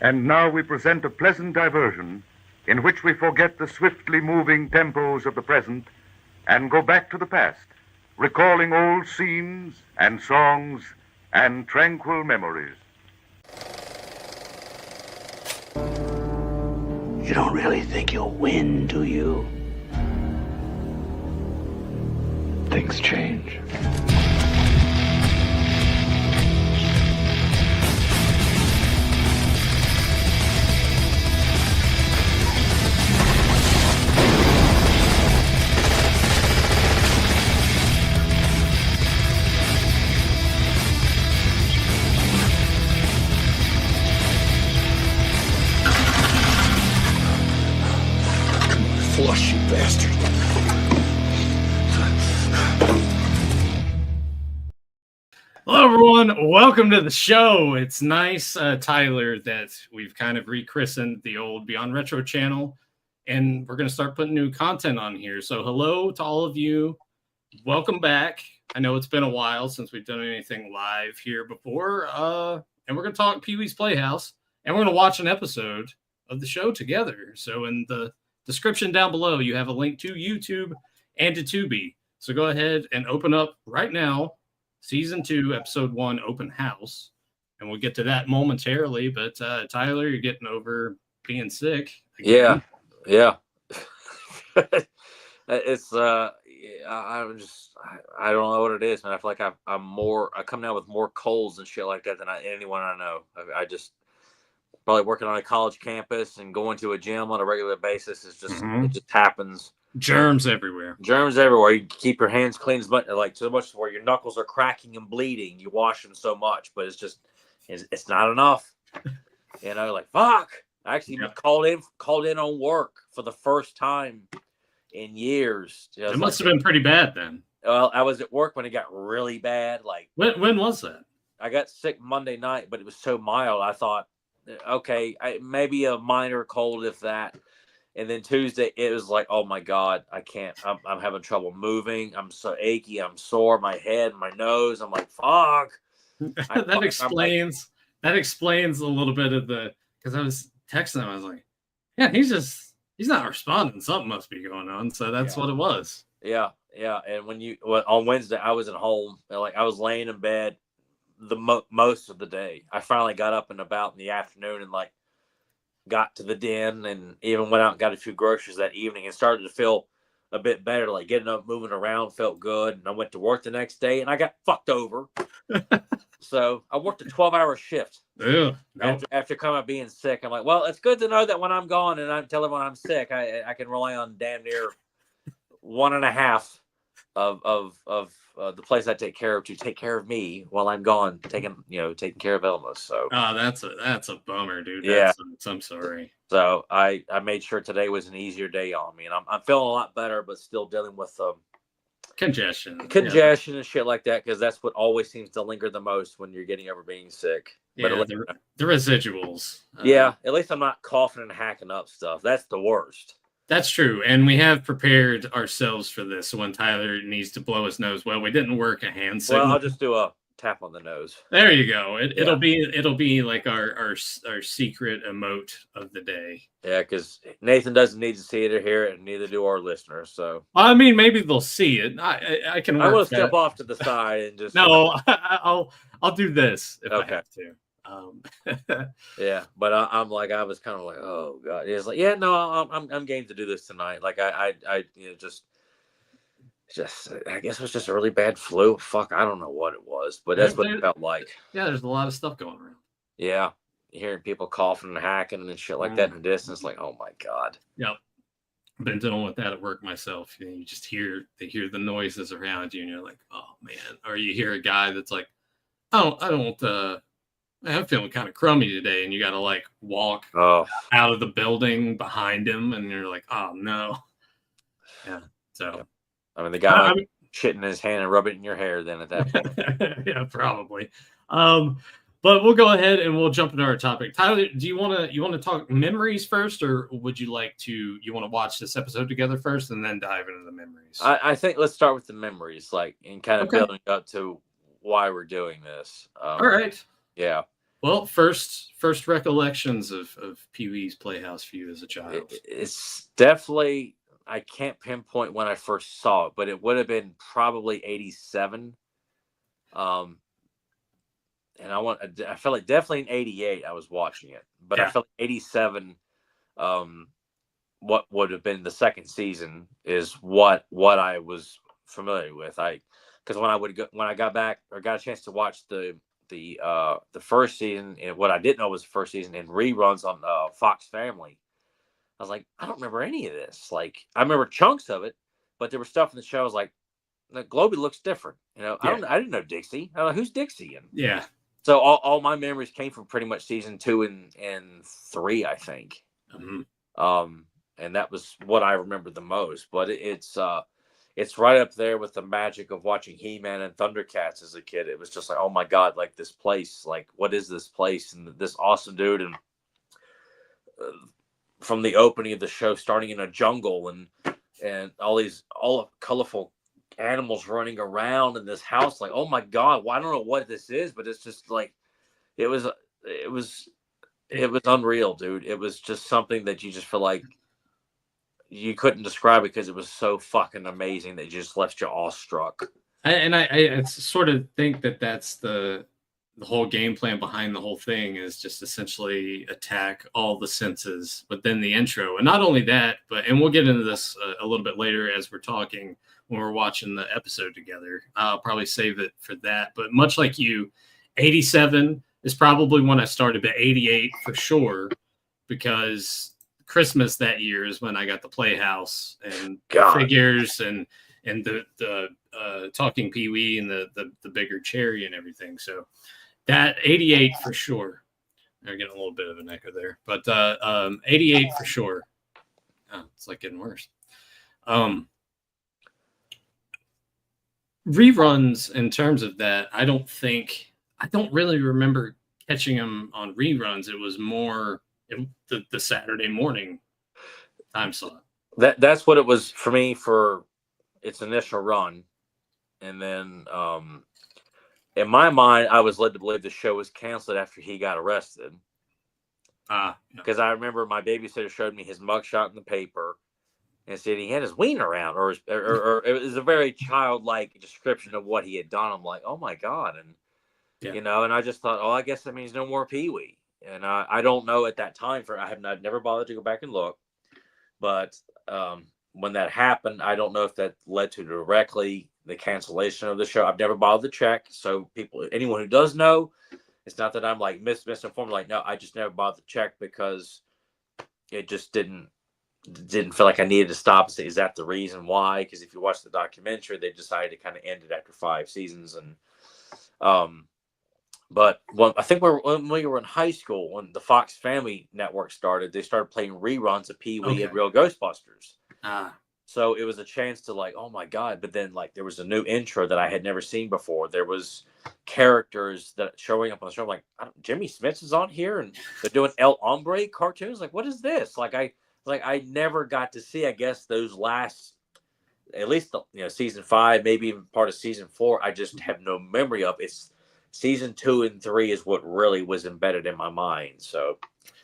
And now we present a pleasant diversion in which we forget the swiftly moving tempos of the present and go back to the past, recalling old scenes and songs and tranquil memories. You don't really think you'll win, do you? Things change. Flush, you bastard. Hello, everyone. Welcome to the show. It's nice, Tyler, that we've kind of rechristened the old Beyond Retro channel, and we're going to start putting new content on here. So hello to all of you. Welcome back. I know it's been a while since we've done anything live here before, and we're going to talk Pee-wee's Playhouse, and we're going to watch an episode of the show together. So in the description down below, you have a link to YouTube and to Tubi. So go ahead and open up right now, Season 2, Episode 1, Open House. And we'll get to that momentarily. But Tyler, you're getting over being sick again. Yeah. It's I don't know what it is, man. I feel like I come down with more colds and shit like that than anyone I know. I just probably working on a college campus and going to a gym on a regular basis is just it just happens. Germs everywhere. You keep your hands clean as much, like so much where your knuckles are cracking and bleeding. You wash them so much, but it's not enough. You know, like fuck. I actually called in on work for the first time in years. It must have been pretty bad then. Well, I was at work when it got really bad. Like when was that? I got sick Monday night, but it was so mild. I thought, okay, maybe a minor cold, if that. And then Tuesday, it was like, oh my God, I can't. I'm having trouble moving. I'm so achy. I'm sore. My head, my nose. I'm like, fuck. That explains a little bit of because I was texting him. I was like, yeah, he's not responding. Something must be going on. So that's what it was. Yeah. And on Wednesday, I was at home. Like I was laying in bed most of the day. I finally got up and about in the afternoon and like got to the den and even went out and got a few groceries that evening and started to feel a bit better. Like getting up, moving around felt good. And I went to work the next day and I got fucked over. So I worked a 12-hour shift. Yeah. After coming up being sick, I'm like, well, it's good to know that when I'm gone and I'm telling when I'm sick, I can rely on damn near 1.5 of the place I take care of to take care of me while I'm gone, taking care of Elma. So that's a bummer, dude. I'm sorry. So I made sure today was an easier day on me, and I'm feeling a lot better, but still dealing with congestion and shit like that, because that's what always seems to linger the most when you're getting over being sick. Yeah, but the residuals. At least I'm not coughing and hacking up stuff. That's the worst. That's true, and we have prepared ourselves for this. So when Tyler needs to blow his nose, we didn't work a hand signal. Well, I'll just do a tap on the nose. There you go. It'll be like our secret emote of the day. Yeah, because Nathan doesn't need to see it or hear it, and neither do our listeners. So I mean, maybe they'll see it. I can. I will step off to the side and just no. I'll do this if I have to. Yeah, but I was kind of like, oh God. He's like, yeah, no, I'm game to do this tonight. Like I just I guess it was just a really bad flu. Fuck, I don't know what it was, but that's what it felt like. Yeah, there's a lot of stuff going around. Yeah, hearing people coughing and hacking and shit like that in the distance, like, oh my God. Yep. I've been dealing with that at work myself. You just hear the noises around you, and you're like, oh man. Or you hear a guy that's like, I'm feeling kind of crummy today, and you got to like walk out of the building behind him, and you're like, oh no. Yeah. So, I mean, the guy shit in his hand and rub it in your hair. Then at that point, yeah, probably. But we'll go ahead and we'll jump into our topic. Tyler, do you want to talk memories first, or would you want to watch this episode together first and then dive into the memories? I think let's start with the memories, like, and kind of building up to why we're doing this. All right. Yeah. Well, first recollections of Pee-wee's Playhouse for you as a child. It's definitely, I can't pinpoint when I first saw it, but it would have been probably 87. And I felt like definitely in 88 I was watching it, but I felt like 87, what would have been the second season is what I was familiar with. Because when I got back or got a chance to watch the first season, and what I didn't know was the first season in reruns on Fox Family, I was like, I don't remember any of this. Like, I remember chunks of it, but there was stuff in the show I was like, Globey looks different. I didn't know Dixie. I don't know who's Dixie. Yeah. So all my memories came from pretty much season 2 and 3, I think. Mm-hmm. And that was what I remember the most. But it's right up there with the magic of watching He-Man and Thundercats as a kid. It was just like, oh my God, like this place, like what is this place? And this awesome dude, and from the opening of the show, starting in a jungle and all colorful animals running around in this house, like, oh my God, well, I don't know what this is, but it's just like it was unreal, dude. It was just something that you just feel like you couldn't describe because it was so fucking amazing that you just left you awestruck. I sort of think that's the whole game plan behind the whole thing is just essentially attack all the senses within the intro. And not only that, and we'll get into this a little bit later as we're talking when we're watching the episode together. I'll probably save it for that. But much like you, 87 is probably when I started, but 88 for sure, because Christmas that year is when I got the Playhouse and figures and the talking Pee-wee and the bigger cherry and everything. So that 88 for sure. I'm getting a little bit of an echo there, but 88 for sure. Oh, it's like getting worse. Reruns in terms of that, I don't really remember catching them on reruns. It was more the Saturday morning time slot. That's what it was for me for its initial run. And then in my mind, I was led to believe the show was canceled after he got arrested. Because I remember my babysitter showed me his mugshot in the paper and said he had his wiener out, or it was a very childlike description of what he had done. I'm like, oh my God. And, and I just thought, oh, I guess that means no more Pee-wee. And I don't know at that time I've never bothered to go back and look, but when that happened, I don't know if that led to directly the cancellation of the show. I've never bothered to check. So anyone who does know, it's not that I'm like misinformed. Like, no, I just never bothered to check because it just didn't feel like I needed to stop and say, is that the reason why? Because if you watch the documentary, they decided to kind of end it after 5 seasons. And but I think when we were in high school, when the Fox Family Network started, they started playing reruns of Pee-wee and Real Ghostbusters. So it was a chance to like, oh my God. But then like there was a new intro that I had never seen before. There was characters that showing up on the show. I'm like, Jimmy Smits is on here and they're doing El Hombre cartoons. Like, what is this? I never got to see, I guess, those last, at least season 5, maybe even part of season 4. I just have no memory of. It's season 2 and 3 is what really was embedded in my mind. So,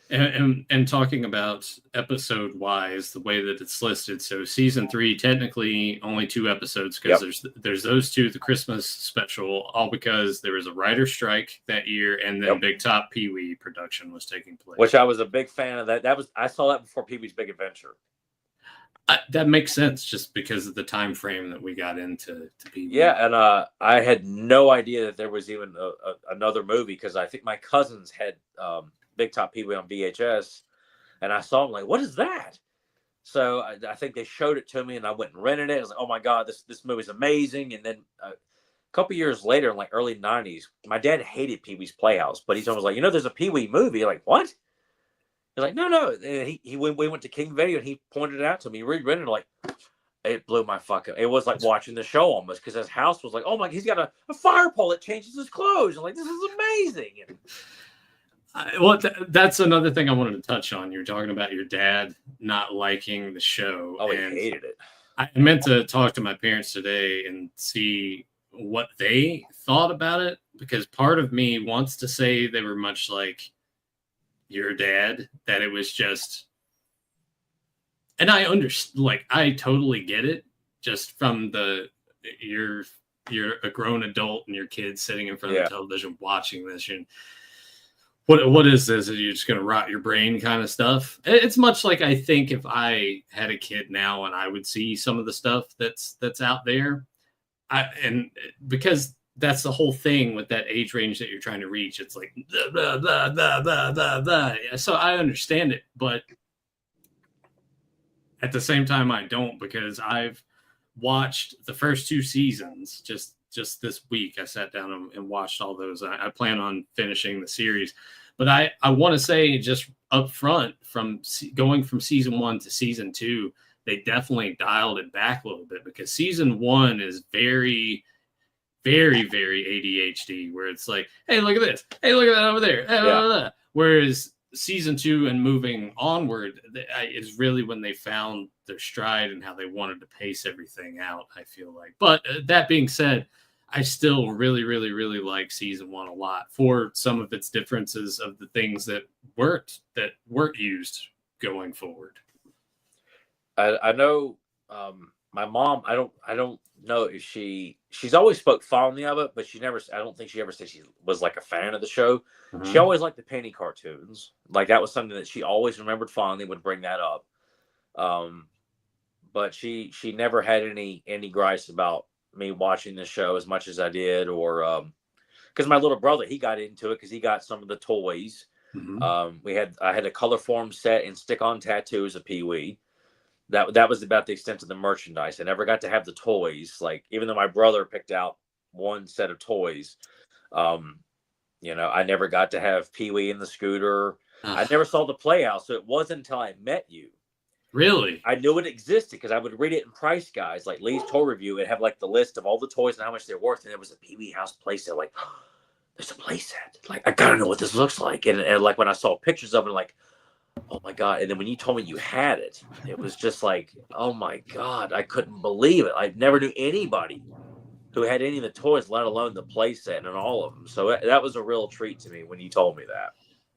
and talking about episode wise, the way that it's listed. So season 3, technically only 2 episodes because there's those 2, the Christmas special, all because there was a writer's strike that year, and then Big Top Pee-wee production was taking place. Which I was a big fan of that. I saw that before Pee-wee's Big Adventure. That makes sense just because of the time frame that we got into Pee-wee. Yeah, and I had no idea that there was even another movie because I think my cousins had Big Top Pee-wee on VHS, and I saw them like, what is that? So I think they showed it to me, and I went and rented it. I was like, oh my God, this movie's amazing. And then a couple years later, in like early 90s, my dad hated Pee-wee's Playhouse, but he's always like, there's a Pee-wee movie. Like, what? He's like, no. And we went to King Video, and he pointed it out to me. We rented it, like, it blew my fucking. It was like watching the show almost because his house was like, oh my, he's got a fire pole that changes his clothes. I'm like, this is amazing. And, that's another thing I wanted to touch on. You're talking about your dad not liking the show. Oh, he hated it. I meant to talk to my parents today and see what they thought about it, because part of me wants to say they were much like your dad, that it was just, and I understand, like, I totally get it, just from you're a grown adult and your kid's sitting in front of the television watching this, and what is this? Are you just going to rot your brain kind of stuff? It's much like, I think if I had a kid now and I would see some of the stuff that's out there, and because that's the whole thing with that age range that you're trying to reach. It's like, blah, blah, blah, blah, blah, blah. So I understand it, but at the same time, I don't, because I've watched the first 2 seasons just this week. I sat down and watched all those. I plan on finishing the series, but I want to say just up front, from going from season 1 to season 2, they definitely dialed it back a little bit, because season 1 is very, very, very ADHD, where it's like, hey, look at this. Hey, look at that over there. Hey, blah, blah, blah. Whereas season 2 and moving onward is really when they found their stride and how they wanted to pace everything out, I feel like. But that being said, I still really, really, really like season 1 a lot for some of its differences of the things that weren't used going forward. I know my mom, I don't know if she's always spoke fondly of it, but I don't think she ever said she was like a fan of the show. Mm-hmm. She always liked the Penny cartoons. Like, that was something that she always remembered fondly, would bring that up. But she never had any gripes about me watching the show as much as I did, or because my little brother, he got into it because he got some of the toys. Mm-hmm. I had a color form set and stick-on tattoos of Pee-wee. That was about the extent of the merchandise. I never got to have the toys. Like, even though my brother picked out one set of toys, I never got to have Pee-wee in the scooter. I never saw the Playhouse, so it wasn't until I met you. Really? I knew it existed because I would read it in Price Guys, like Lee's Toy Review. It'd have like the list of all the toys and how much they're worth, and there was a Pee-wee House playset. Like, oh, there's a playset. Like, I gotta know what this looks like. And like, when I saw pictures of it, like, oh my God. And then when you told me you had it, it was just like, oh my God, I couldn't believe it. I never knew anybody who had any of the toys, let alone the playset and all of them. So that was a real treat to me when you told me that.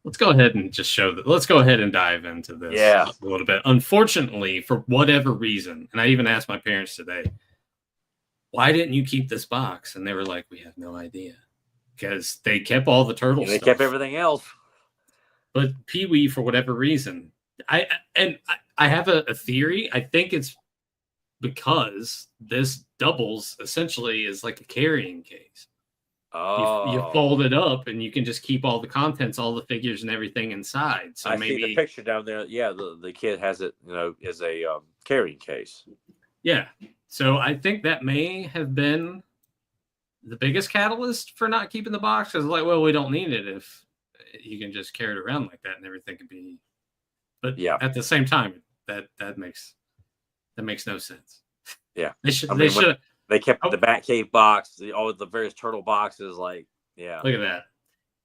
Let's go ahead and just let's go ahead and dive into this a little bit. Unfortunately, for whatever reason, and I even asked my parents today, why didn't you keep this box? And they were like, we have no idea. Because they kept all the turtle stuff. They kept everything else. But Pee-wee, for whatever reason, I have a theory. I think it's because this doubles essentially as like a carrying case. Oh, you fold it up and you can just keep all the contents, all the figures and everything inside. So I maybe see the picture down there. Yeah, the kid has it, as a carrying case. Yeah. So I think that may have been the biggest catalyst for not keeping the box. Because, like, well, we don't need it if you can just carry it around like that and everything can be. But yeah, at the same time, that makes no sense. Yeah, they should. They kept the Batcave box, all the various turtle boxes. Like, yeah, look at that.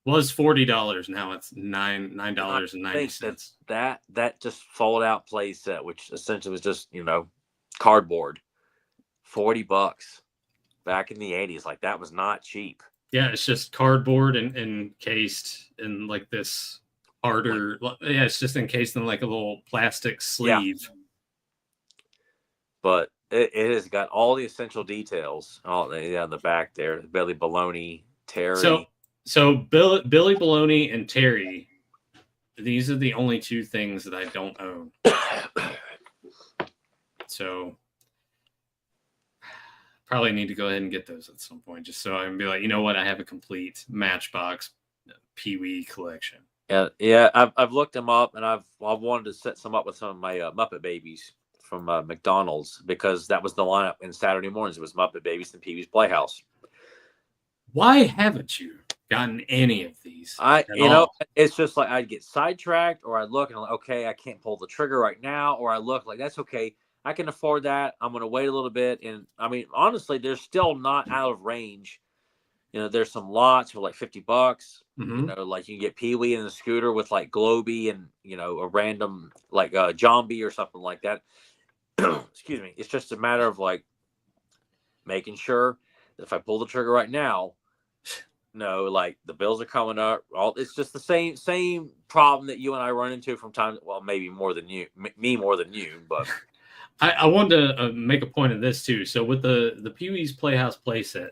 Was $40. Now it's $9.90. That just fold out play set, which essentially was just cardboard. $40 back in the 80s. Like, that was not cheap. Yeah, it's just cardboard and encased in like this harder. Yeah, it's just encased in like a little plastic sleeve. Yeah. But it has got all the essential details. On the back there, Billy Baloney, Terry. So Billy Baloney and Terry. These are the only 2 things that I don't own. So probably need to go ahead and get those at some point, just so I can be like, you know what, I have a complete Matchbox Pee-wee collection. Yeah. I've looked them up, and I've wanted to set some up with some of my Muppet Babies from McDonald's, because that was the lineup in Saturday mornings. It was Muppet Babies and Pee-wee's Playhouse. Why haven't you gotten any of these? It's just like I'd get sidetracked, or I'd look and I'm like, okay, I can't pull the trigger right now, or I look like, that's okay, I can afford that. I'm going to wait a little bit. And I mean, honestly, they're still not out of range. There's some lots for like $50. Mm-hmm. Like you can get Pee-wee in the scooter with like Globey and, a random like Zombie or something like that. Excuse me. It's just a matter of like making sure that if I pull the trigger right now, No, like the bills are coming up. It's just the same problem that you and I run into from time. Well, maybe more than you, me more than you, but I wanted to make a point of this too. So with the Pee-wee's Playhouse playset,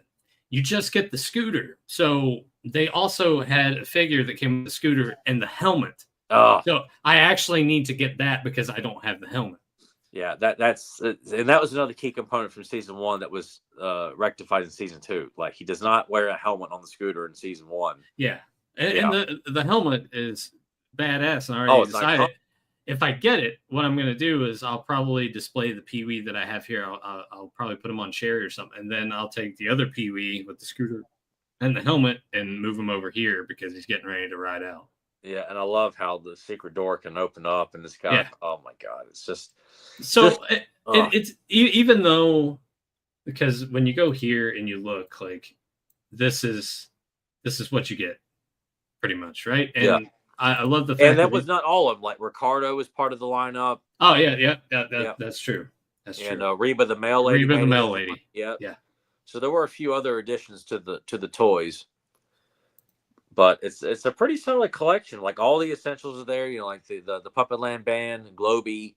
you just get the scooter. So they also had a figure that came with the scooter and the helmet. oh So I actually need to get that because I don't have the helmet. yeah, that's and that was another key component from season 1 that was rectified in season 2. Like he does not wear a helmet on the scooter in season 1. Yeah, and the helmet is badass. And I Oh, already it's decided iconic. if I get it, what I'm going to do is I'll probably display the Pee-wee that I have here. I'll probably put him on Sherry or something, and then I'll take the other Pee-wee with the scooter and the helmet and move him over here because he's getting ready to ride out. Yeah, and I love how the secret door can open up and it's got. Yeah. Oh my god, it's just So ugh. it's even though, because when you go here and you look, like this is what you get pretty much, right? And Yeah. I love the fact And that was not all of them. Like Ricardo was part of the lineup. oh yeah, that's true. That's And true. Reba the mail lady. Reba the made it mail in. lady. Yeah. Yeah. So there were a few other additions to the toys. But it's a pretty solid collection. Like all the essentials are there, you know, like the Puppet Land Band, Globey,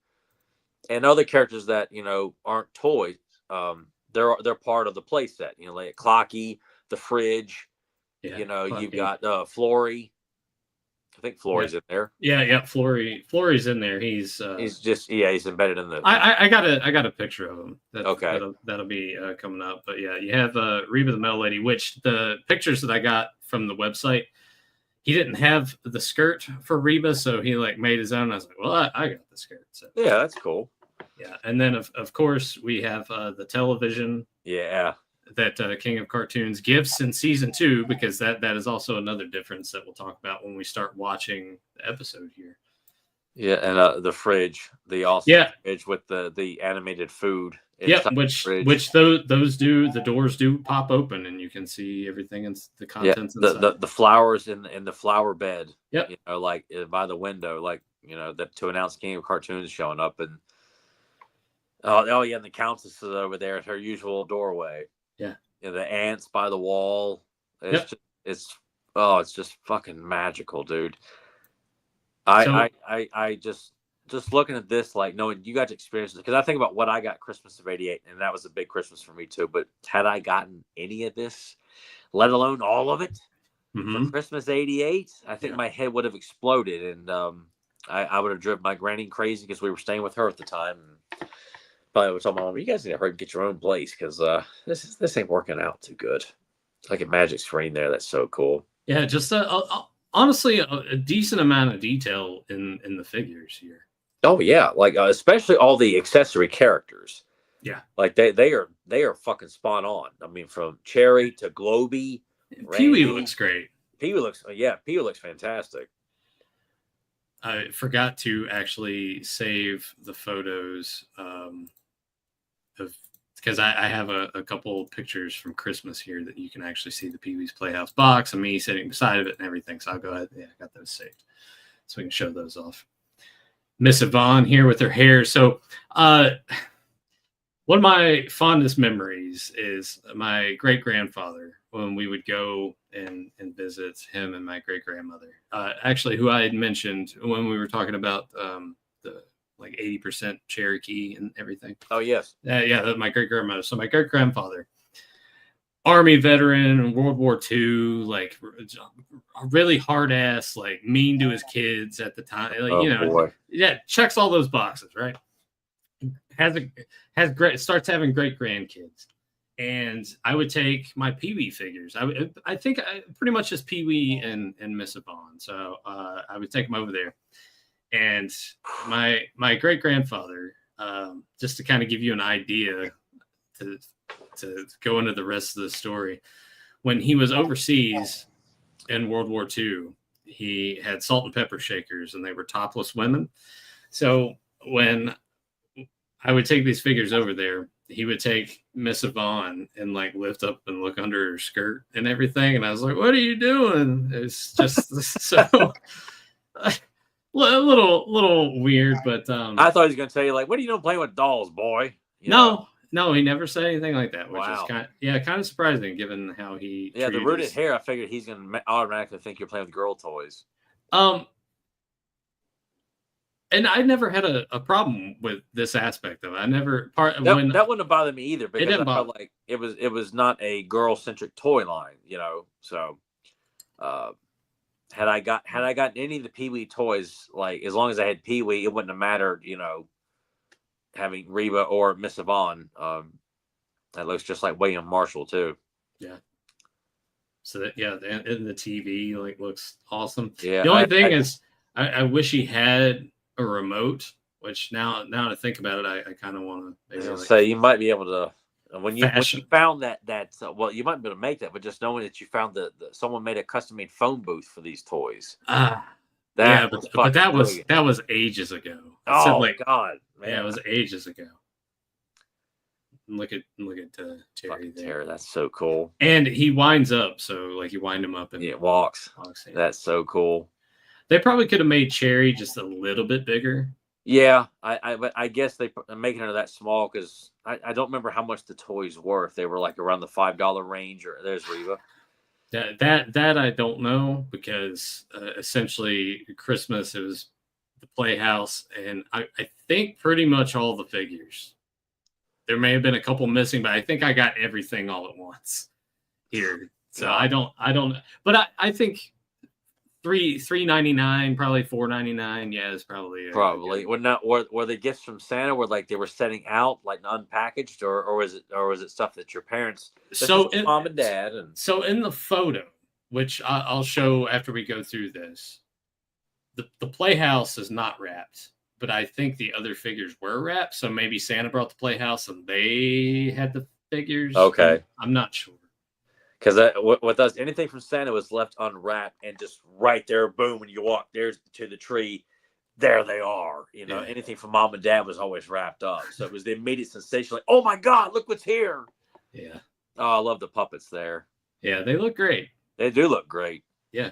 and other characters that, you know, aren't toys. They're part of the play set. You know, like Clocky, the fridge, Yeah. you know, Clocky. you've got Flory. I think Flory's in there. Yeah. Flory's in there. He's just he's embedded in the I got a picture of him. Okay. That'll be coming up. But yeah, you have Reba the Mail Lady, which the pictures that I got from the website, he didn't have the skirt for Reba, so he like made his own. I was like, well, I got the skirt. So yeah, that's cool. yeah, and then of course we have the television. Yeah. That King of Cartoons gives in season 2, because that is also another difference that we'll talk about when we start watching the episode here. Yeah, and the fridge, the awesome fridge with the animated food. Yeah, which those the doors do pop open and you can see everything and the contents. Yeah, the flowers in the flower bed. Yeah, you know, like by the window, like you know, that to announce King of Cartoons showing up, and oh yeah, and the Countess is over there at her usual doorway. Yeah, you know, the ants by the wall. It's it's just fucking magical, dude. I just looking at this, like knowing you got to experience this, because I think about what I got Christmas of '88, and that was a big Christmas for me too. But had I gotten any of this, let alone all of it, for Christmas '88, I think my head would have exploded, and I would have driven my granny crazy because we were staying with her at the time. And probably would tell my mom, "You guys need to hurry and get your own place because this ain't working out too good." Like a magic screen there, that's so cool. Yeah, just honestly a decent amount of detail in the figures here. Oh yeah, like especially all the accessory characters. Yeah, like they are fucking spot on. I mean, from Cherry to Globey, Pee-wee looks great. Pee-wee looks fantastic. I forgot to actually save the photos of, because I have a couple pictures from Christmas here that you can actually see the Pee-wee's Playhouse box and me sitting beside of it and everything. So I'll go ahead. Yeah, I got those saved, so we can show those off. Miss Yvonne here with her hair. So one of my fondest memories is my great-grandfather, when we would go and visit him and my great-grandmother. Actually, who I had mentioned when we were talking about the like 80% Cherokee and everything. Oh, yes. Yeah, my great-grandmother. So my great-grandfather, Army veteran in World War II, like a really hard ass, like mean to his kids at the time. Like, boy. Yeah, checks all those boxes, right? Starts having great grandkids, and I would take my Pee-wee figures. I think pretty much just Pee-wee and Miss Yvonne. So I would take them over there, and my great grandfather, just to kind of give you an idea to go into the rest of the story. When he was overseas in World War II, he had salt and pepper shakers, and they were topless women. So when I would take these figures over there, he would take Miss Yvonne and like lift up and look under her skirt and everything. And I was like, "What are you doing?" It's just so a little weird, but I thought he was going to tell you, like, "What are you doing playing with dolls, boy?" No. No, he never said anything like that, which is Wow. kind of surprising given how he Yeah, the treated rooted his- hair. I figured he's gonna automatically think you're playing with girl toys. And I never had a problem with this aspect of it. I never That wouldn't have bothered me either because didn't I bother. felt like it was not a girl centric toy line, you know. So, uh, had I gotten any of the Pee Wee toys, like as long as I had Pee Wee, it wouldn't have mattered, you know, having Reba or Miss Yvonne. That looks just like William Marshall too. Yeah. So and the TV like looks awesome. Yeah, The only thing is, I wish he had a remote. Which now to think about it, I kind of want to maybe like say you might be able to when you found that well, you might be able to make that, but just knowing that you found that someone made a custom made phone booth for these toys. But that was ages ago. Oh God, man. Yeah, it was ages ago. Look at Terry there. Terry, that's so cool. And he winds up, so like you wind him up and it walks. Yeah. That's so cool. They probably could have made Cherry just a little bit bigger. Yeah, I guess they making her that small because I don't remember how much the toys were. If they were like around the $5 range, or there's Reba. That I don't know because essentially Christmas it was the Playhouse, and I think pretty much all the figures. There may have been a couple missing, but I think I got everything all at once here. So I don't, but I think $3.99, probably $4.99. Yeah, is probably were the gifts from Santa were like they were setting out like unpackaged, or was it stuff that your parents, mom and dad, and so in the photo, which I'll show after we go through this, the Playhouse is not wrapped. But I think the other figures were wrapped, so maybe Santa brought the Playhouse and they had the figures. Okay, I'm not sure. Because with us, anything from Santa was left unwrapped and just right there, boom, when you walk there to the tree, there they are. You know, anything from Mom and Dad was always wrapped up, so it was the immediate sensation. Like, oh my God, look what's here! Yeah. Oh, I love the puppets there. Yeah, they look great. They do look great. Yeah.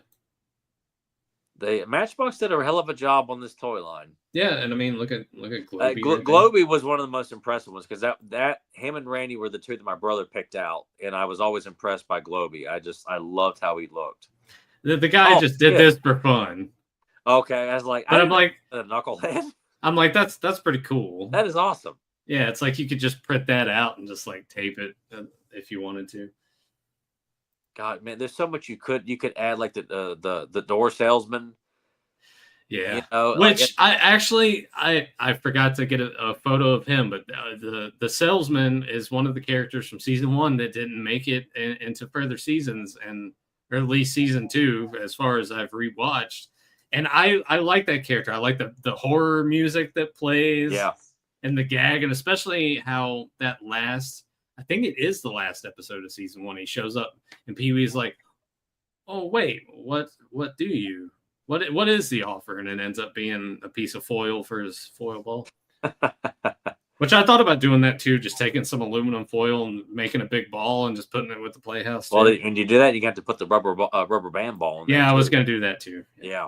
Matchbox did a hell of a job on this toy line. Yeah, and I mean, look at Globey. Globey was one of the most impressive ones because that him and Randy were the two that my brother picked out, and I was always impressed by Globey. I loved how he looked. The guy just did this for fun. Okay, I was like, I'm like a knucklehead. I'm like, that's pretty cool. That is awesome. Yeah, it's like you could just print that out and just like tape it if you wanted to. God, man, there's so much you could add, like the door salesman. Yeah, you know, which I forgot to get a photo of him, but the salesman is one of the characters from season 1 that didn't make it into further seasons, or at least season 2, as far as I've rewatched. And I like that character. I like the horror music that plays, and the gag, and especially how that last. I think it is the last episode of season 1. He shows up and Pee Wee's like, "Oh wait, what do you? What is the offer?" And it ends up being a piece of foil for his foil ball. Which I thought about doing that too, just taking some aluminum foil and making a big ball and just putting it with the Playhouse. Well, when you do that, you got to put the rubber band ball in there. Yeah, I was going to do that too. Yeah.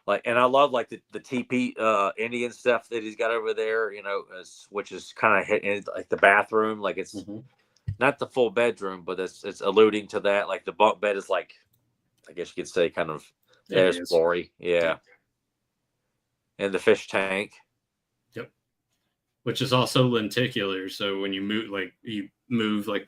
Like, and I love like the TP Indian stuff that he's got over there, you know, which is kind of hitting like the bathroom, like it's not the full bedroom, but it's alluding to that. Like the bunk bed is like, I guess you could say, kind of there's glory, yeah. And the fish tank, yep, which is also lenticular. So when you move like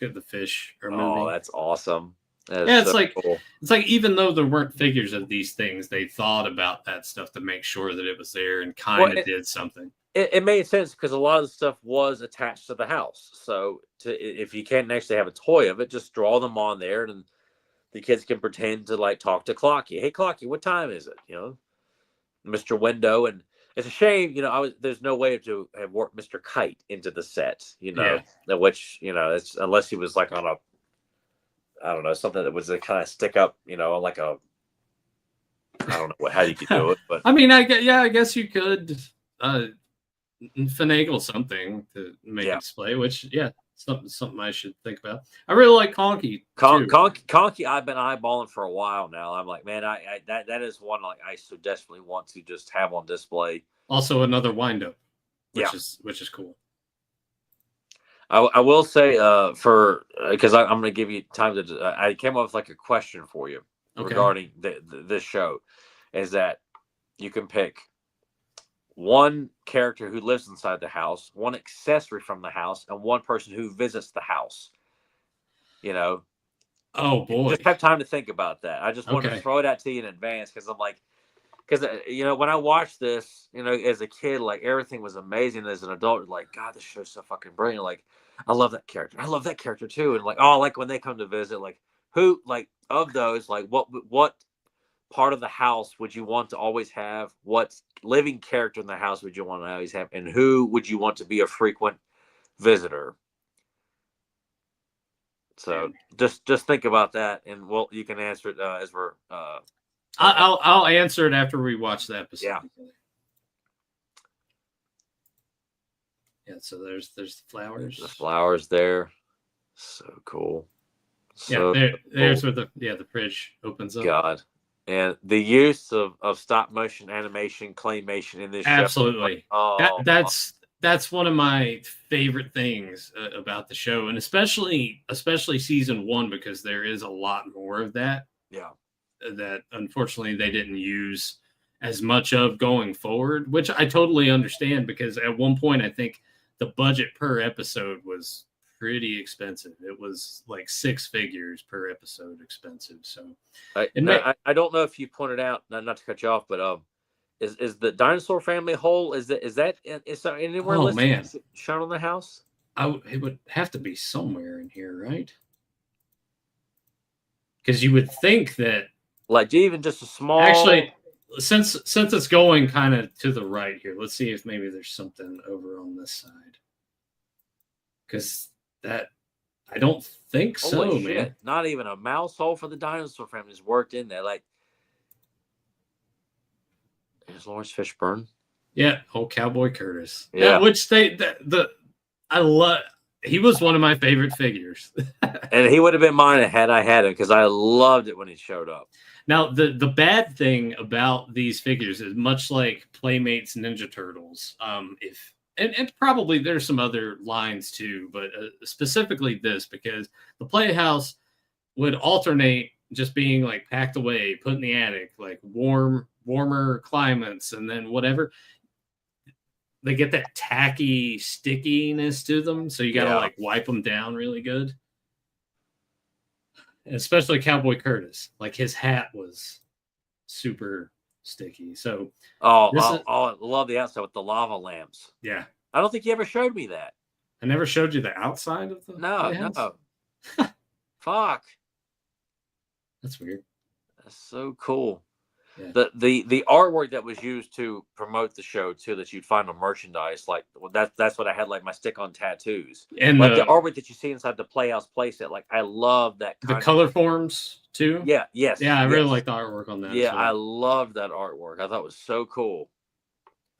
the fish are moving. Oh, that's awesome. It's so cool. It's like even though there weren't figures of these things, they thought about that stuff to make sure that it was there and kind of did something. It made sense because a lot of the stuff was attached to the house. So if you can't actually have a toy of it, just draw them on there, and the kids can pretend to like talk to Clocky. Hey, Clocky, what time is it? You know, Mr. Window. And it's a shame, you know, there's no way to have worked Mr. Kite into the set, you know, which, you know, it's unless he was like on a, I don't know, something that was a kind of stick up, you know, like a, I don't know how you could do it, but I mean, I guess you could finagle something to make a display, which something I should think about. I really like Conky. Conky, I've been eyeballing for a while now. I'm like, man, that is one like I so desperately want to just have on display. Also, another wind up, which is cool. I will say for because I'm going to give you time to. I came up with like a question for you Okay. regarding this show, is that you can pick one character who lives inside the house, one accessory from the house, and one person who visits the house. You know, Oh boy. just have time to think about that. I just wanted to Okay. throw it out to you in advance because I'm like, because when I watched this, as a kid, like everything was amazing. As an adult, like God, this show's so fucking brilliant. Like I love that character. I love that character too. And like, oh, like when they come to visit, like who, like of those, like what part of the house would you want to always have? What living character in the house would you want to always have? And who would you want to be a frequent visitor? So just think about that, and you can answer it as we're. I'll answer it after we watch the episode. Yeah. Yeah. So there's the flowers. The flowers there, so cool. So there's where the fridge opens up. God, and the use of stop motion animation, claymation in this Absolutely. show. That's one of my favorite things about the show, and especially season 1, because there is a lot more of that. Yeah. That unfortunately they didn't use as much of going forward, which I totally understand, because at one point I think the budget per episode was pretty expensive. It was like 6 figures per episode expensive. So I don't know if you pointed out, not to cut you off, but is the dinosaur family whole? Is that anywhere listed shown on the house? It would have to be somewhere in here, right? Because you would think that, like, even just a small. Actually, since it's going kind of to the right here, let's see if maybe there's something over on this side. Because that, I don't think so, Holy shit. man. Not even a mouse hole for the dinosaur family is worked in there. Like, there's Lawrence Fishburne. Yeah, old Cowboy Curtis. Yeah, which I love. He was one of my favorite figures. And he would have been mine had I had him, because I loved it when he showed up. Now, the bad thing about these figures is, much like Playmates Ninja Turtles, and probably there's some other lines too, but specifically this, because the Playhouse would alternate just being like packed away, put in the attic, like warmer climates, and then whatever. They get that tacky stickiness to them, so you got to like wipe them down really good. Especially Cowboy Curtis, like his hat was super sticky. So I love the outside with the lava lamps. Yeah, I don't think you ever showed me that. I never showed you the outside of the no. Fuck, that's weird. That's so cool. Yeah. The artwork that was used to promote the show too, that you'd find on merchandise, like that's what I had, like my stick-on tattoos, and like the artwork that you see inside the Playhouse playset. Like I love that the color forms too. Yeah, yes, yeah, I really like the artwork on that. Yeah, I loved that artwork. I thought it was so cool.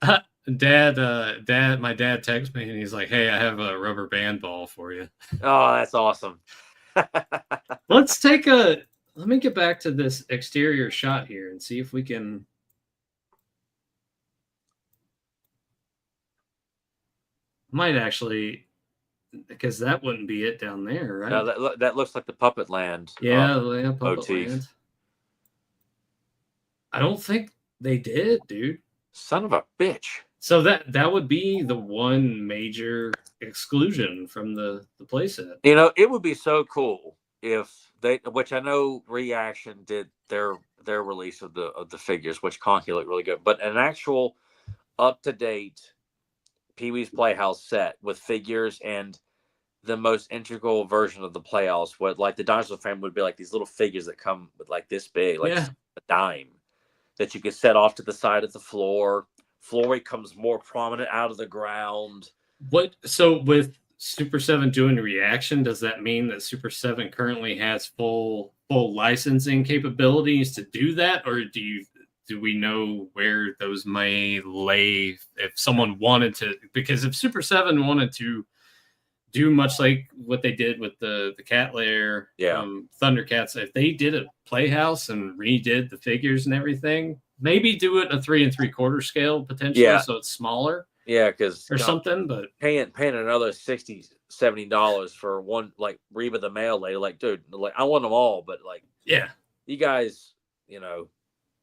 My dad texted me and he's like, "Hey, I have a rubber band ball for you." Oh, that's awesome. Let me get back to this exterior shot here and see if we can. Might actually, because that wouldn't be it down there, right? No, that looks like the Puppet Land. Yeah, Puppet Land. I don't think they did, dude. Son of a bitch. So that would be the one major exclusion from the playset. It would be so cool if they, which I know Reaction did their release of the figures, which Conky looked really good, but an actual up-to-date Pee-wee's Playhouse set with figures and the most integral version of the Playhouse, what like the dinosaur family would be like these little figures that come with like this big, like a dime, that you could set off to the side of the floor. Floor comes more prominent out of the ground. So with Super 7 doing Reaction, does that mean that Super 7 currently has full licensing capabilities to do that, or do we know where those may lay if someone wanted to? Because if Super 7 wanted to do much like what they did with the Cat Lair, Thundercats, if they did a Playhouse and redid the figures and everything, maybe do it a 3 3/4 scale potentially, so it's smaller. Yeah, because or something, but paying another $60 $70 for one, like Reba the Mail Lady. Like, dude, like I want them all, but like, Yeah. you guys, you know,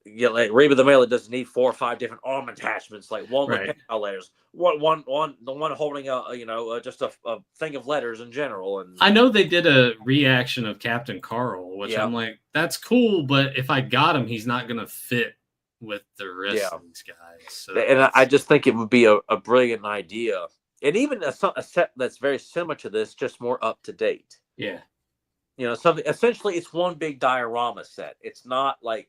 like Reba the Mail, it doesn't need 4 or 5 different arm attachments, like one with Right. PayPal letters, the one holding just a thing of letters in general. And I know they did a reaction of Captain Carl, which Yeah. I'm like, that's cool, but if I got him, he's not gonna fit with the rest Yeah. of these guys. So and I just think it would be a brilliant idea, and even a set that's very similar to this, just more up to date. yeah. You know, something essentially it's one big diorama set. It's not like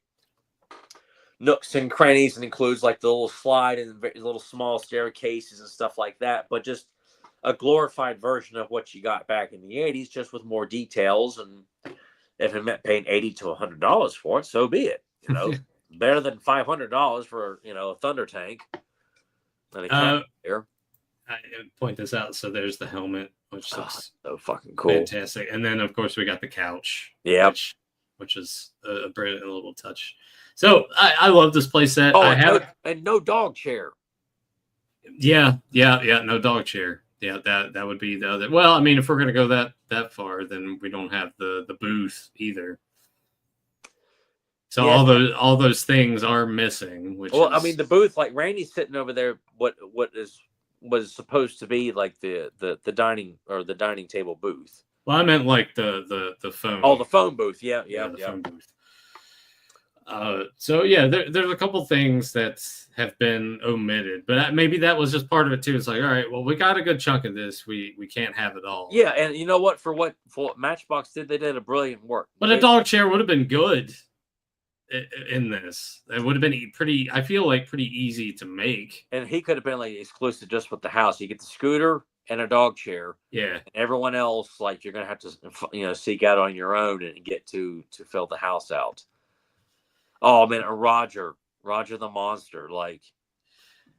nooks and crannies and includes like the little slide and little small staircases and stuff like that, but just a glorified version of what you got back in the 80s, just with more details. And if it meant paying $80 to $100 for it, so be it. You know, better than $500 for, you know, a Thunder tank. And a cat here. I point this out. So there's the helmet, which looks so fucking cool. fantastic. And then of course we got the couch. Yeah. Which is a brilliant little touch. So I love this playset. Oh, and no dog chair. Yeah. No dog chair. Yeah, that would be the other. Well, I mean, if we're gonna go that far, then we don't have the booth either. So all those things are missing. I mean, the booth, like Randy's sitting over there. What was supposed to be like the dining or the dining table booth. Well, I meant like the phone. Oh, the phone booth. Yeah. Phone booth. So yeah, there's a couple things that have been omitted, but maybe that was just part of it too. It's like, all right, well, we got a good chunk of this. We can't have it all. Yeah, and you know what? For what Matchbox did, they did a brilliant work. But a dog chair would have been good in this. It would have been pretty. I feel like pretty easy to make. And he could have been like exclusive just with the house. You get the scooter and a dog chair. Yeah. And everyone else, like you're gonna have to, seek out on your own and get to fill the house out. Oh man, Roger the Monster, like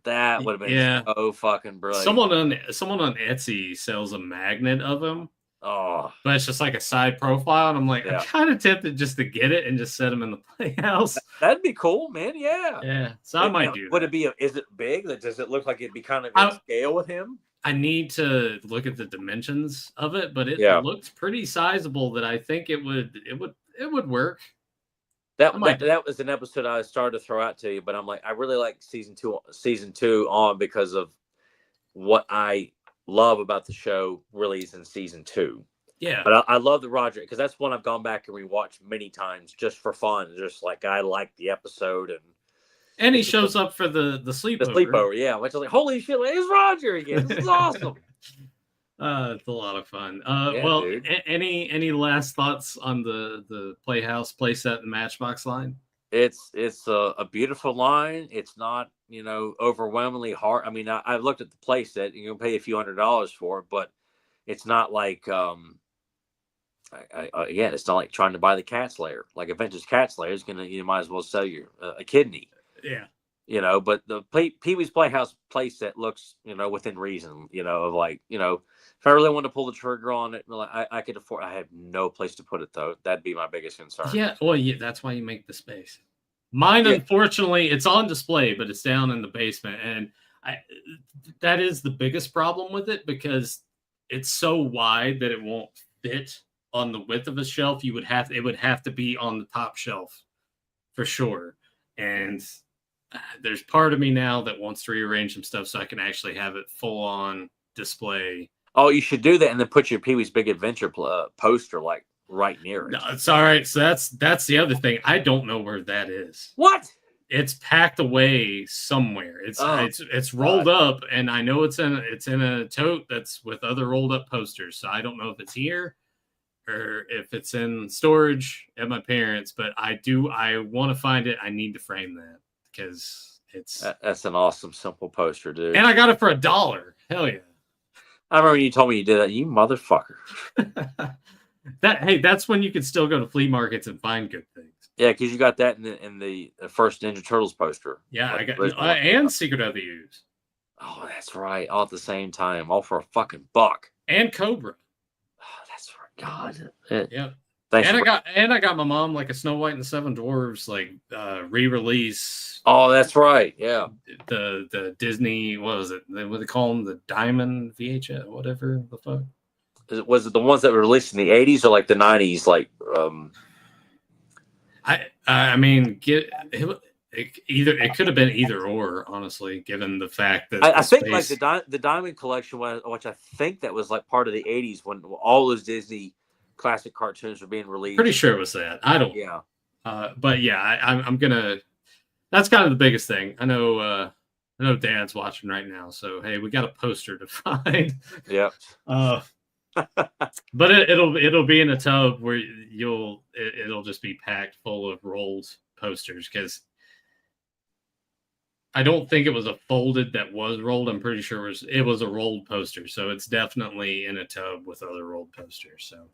that would have been so fucking brilliant. Someone on Etsy sells a magnet of him. Oh, but it's just like a side profile, and I'm like, I'm kind of tempted just to get it and just set him in the Playhouse. That'd be cool, man. Yeah. Yeah. So I might do that. Would it be? Is it big? Does it look like it'd be kind of in scale with him? I need to look at the dimensions of it, but it looks pretty sizable. That I think it would work. That was an episode I started to throw out to you, but I'm like, I really like season two on because of what I love about the show really is in season 2. Yeah. But I love the Roger because that's one I've gone back and rewatched many times just for fun. Just like I like the episode and he shows up for the sleepover. The sleepover, yeah. Which I was like, holy shit, it's Roger again. This is awesome. It's a lot of fun. Well, any last thoughts on the Playhouse playset and Matchbox line? It's a beautiful line. It's not, overwhelmingly hard. I mean, I've looked at the playset. You can pay a few $100s for it, but it's not like again, it's not like trying to buy the Cat's Lair. Like a vintage Cat's Lair is you might as well sell your a kidney. Yeah. But the Pee-wee's Playhouse playset looks, within reason, of like, if I really want to pull the trigger on it, I could afford. I have no place to put it though. That'd be my biggest concern. Yeah, well, that's why you make the space. Mine, unfortunately, it's on display, but it's down in the basement, and that is the biggest problem with it because it's so wide that it won't fit on the width of a shelf. It would have to be on the top shelf for sure, and there's part of me now that wants to rearrange some stuff so I can actually have it full on display. Oh, you should do that and then put your Pee-wee's Big Adventure poster like right near it. No, it's all right. So that's the other thing. I don't know where that is. What? It's packed away somewhere. It's rolled up, and I know it's in a tote that's with other rolled up posters. So I don't know if it's here or if it's in storage at my parents. But I want to find it. I need to frame that because that's an awesome simple poster, dude. And I got it for $1. Hell yeah! I remember you told me you did that. You motherfucker. That's when you can still go to flea markets and find good things. Yeah, because you got that in the first Ninja Turtles poster. Yeah, I got and Secret of the Ooze. Oh, that's right. All at the same time, all for $1 buck. And Cobra. Oh, that's right. God. Yeah. Thanks. I got my mom like a Snow White and the Seven Dwarfs re-release. Oh, that's right. Yeah. The Disney, what was it? What do they call them? The Diamond VHS, whatever the fuck. Was it the ones that were released in the 80s or like the 90s? Like, I mean, it could have been either or, honestly, given the fact that I think like the Diamond Collection, which I think that was like part of the 80s when all those Disney classic cartoons were being released. Pretty sure it was that. I don't. Yeah. But yeah, I'm gonna. That's kind of the biggest thing. I know Dad's watching right now, so hey, we got a poster to find. Yep. But it'll be in a tub where it'll just be packed full of rolled posters, because I don't think it was a folded that was rolled. I'm pretty sure it was a rolled poster, so it's definitely in a tub with other rolled posters. So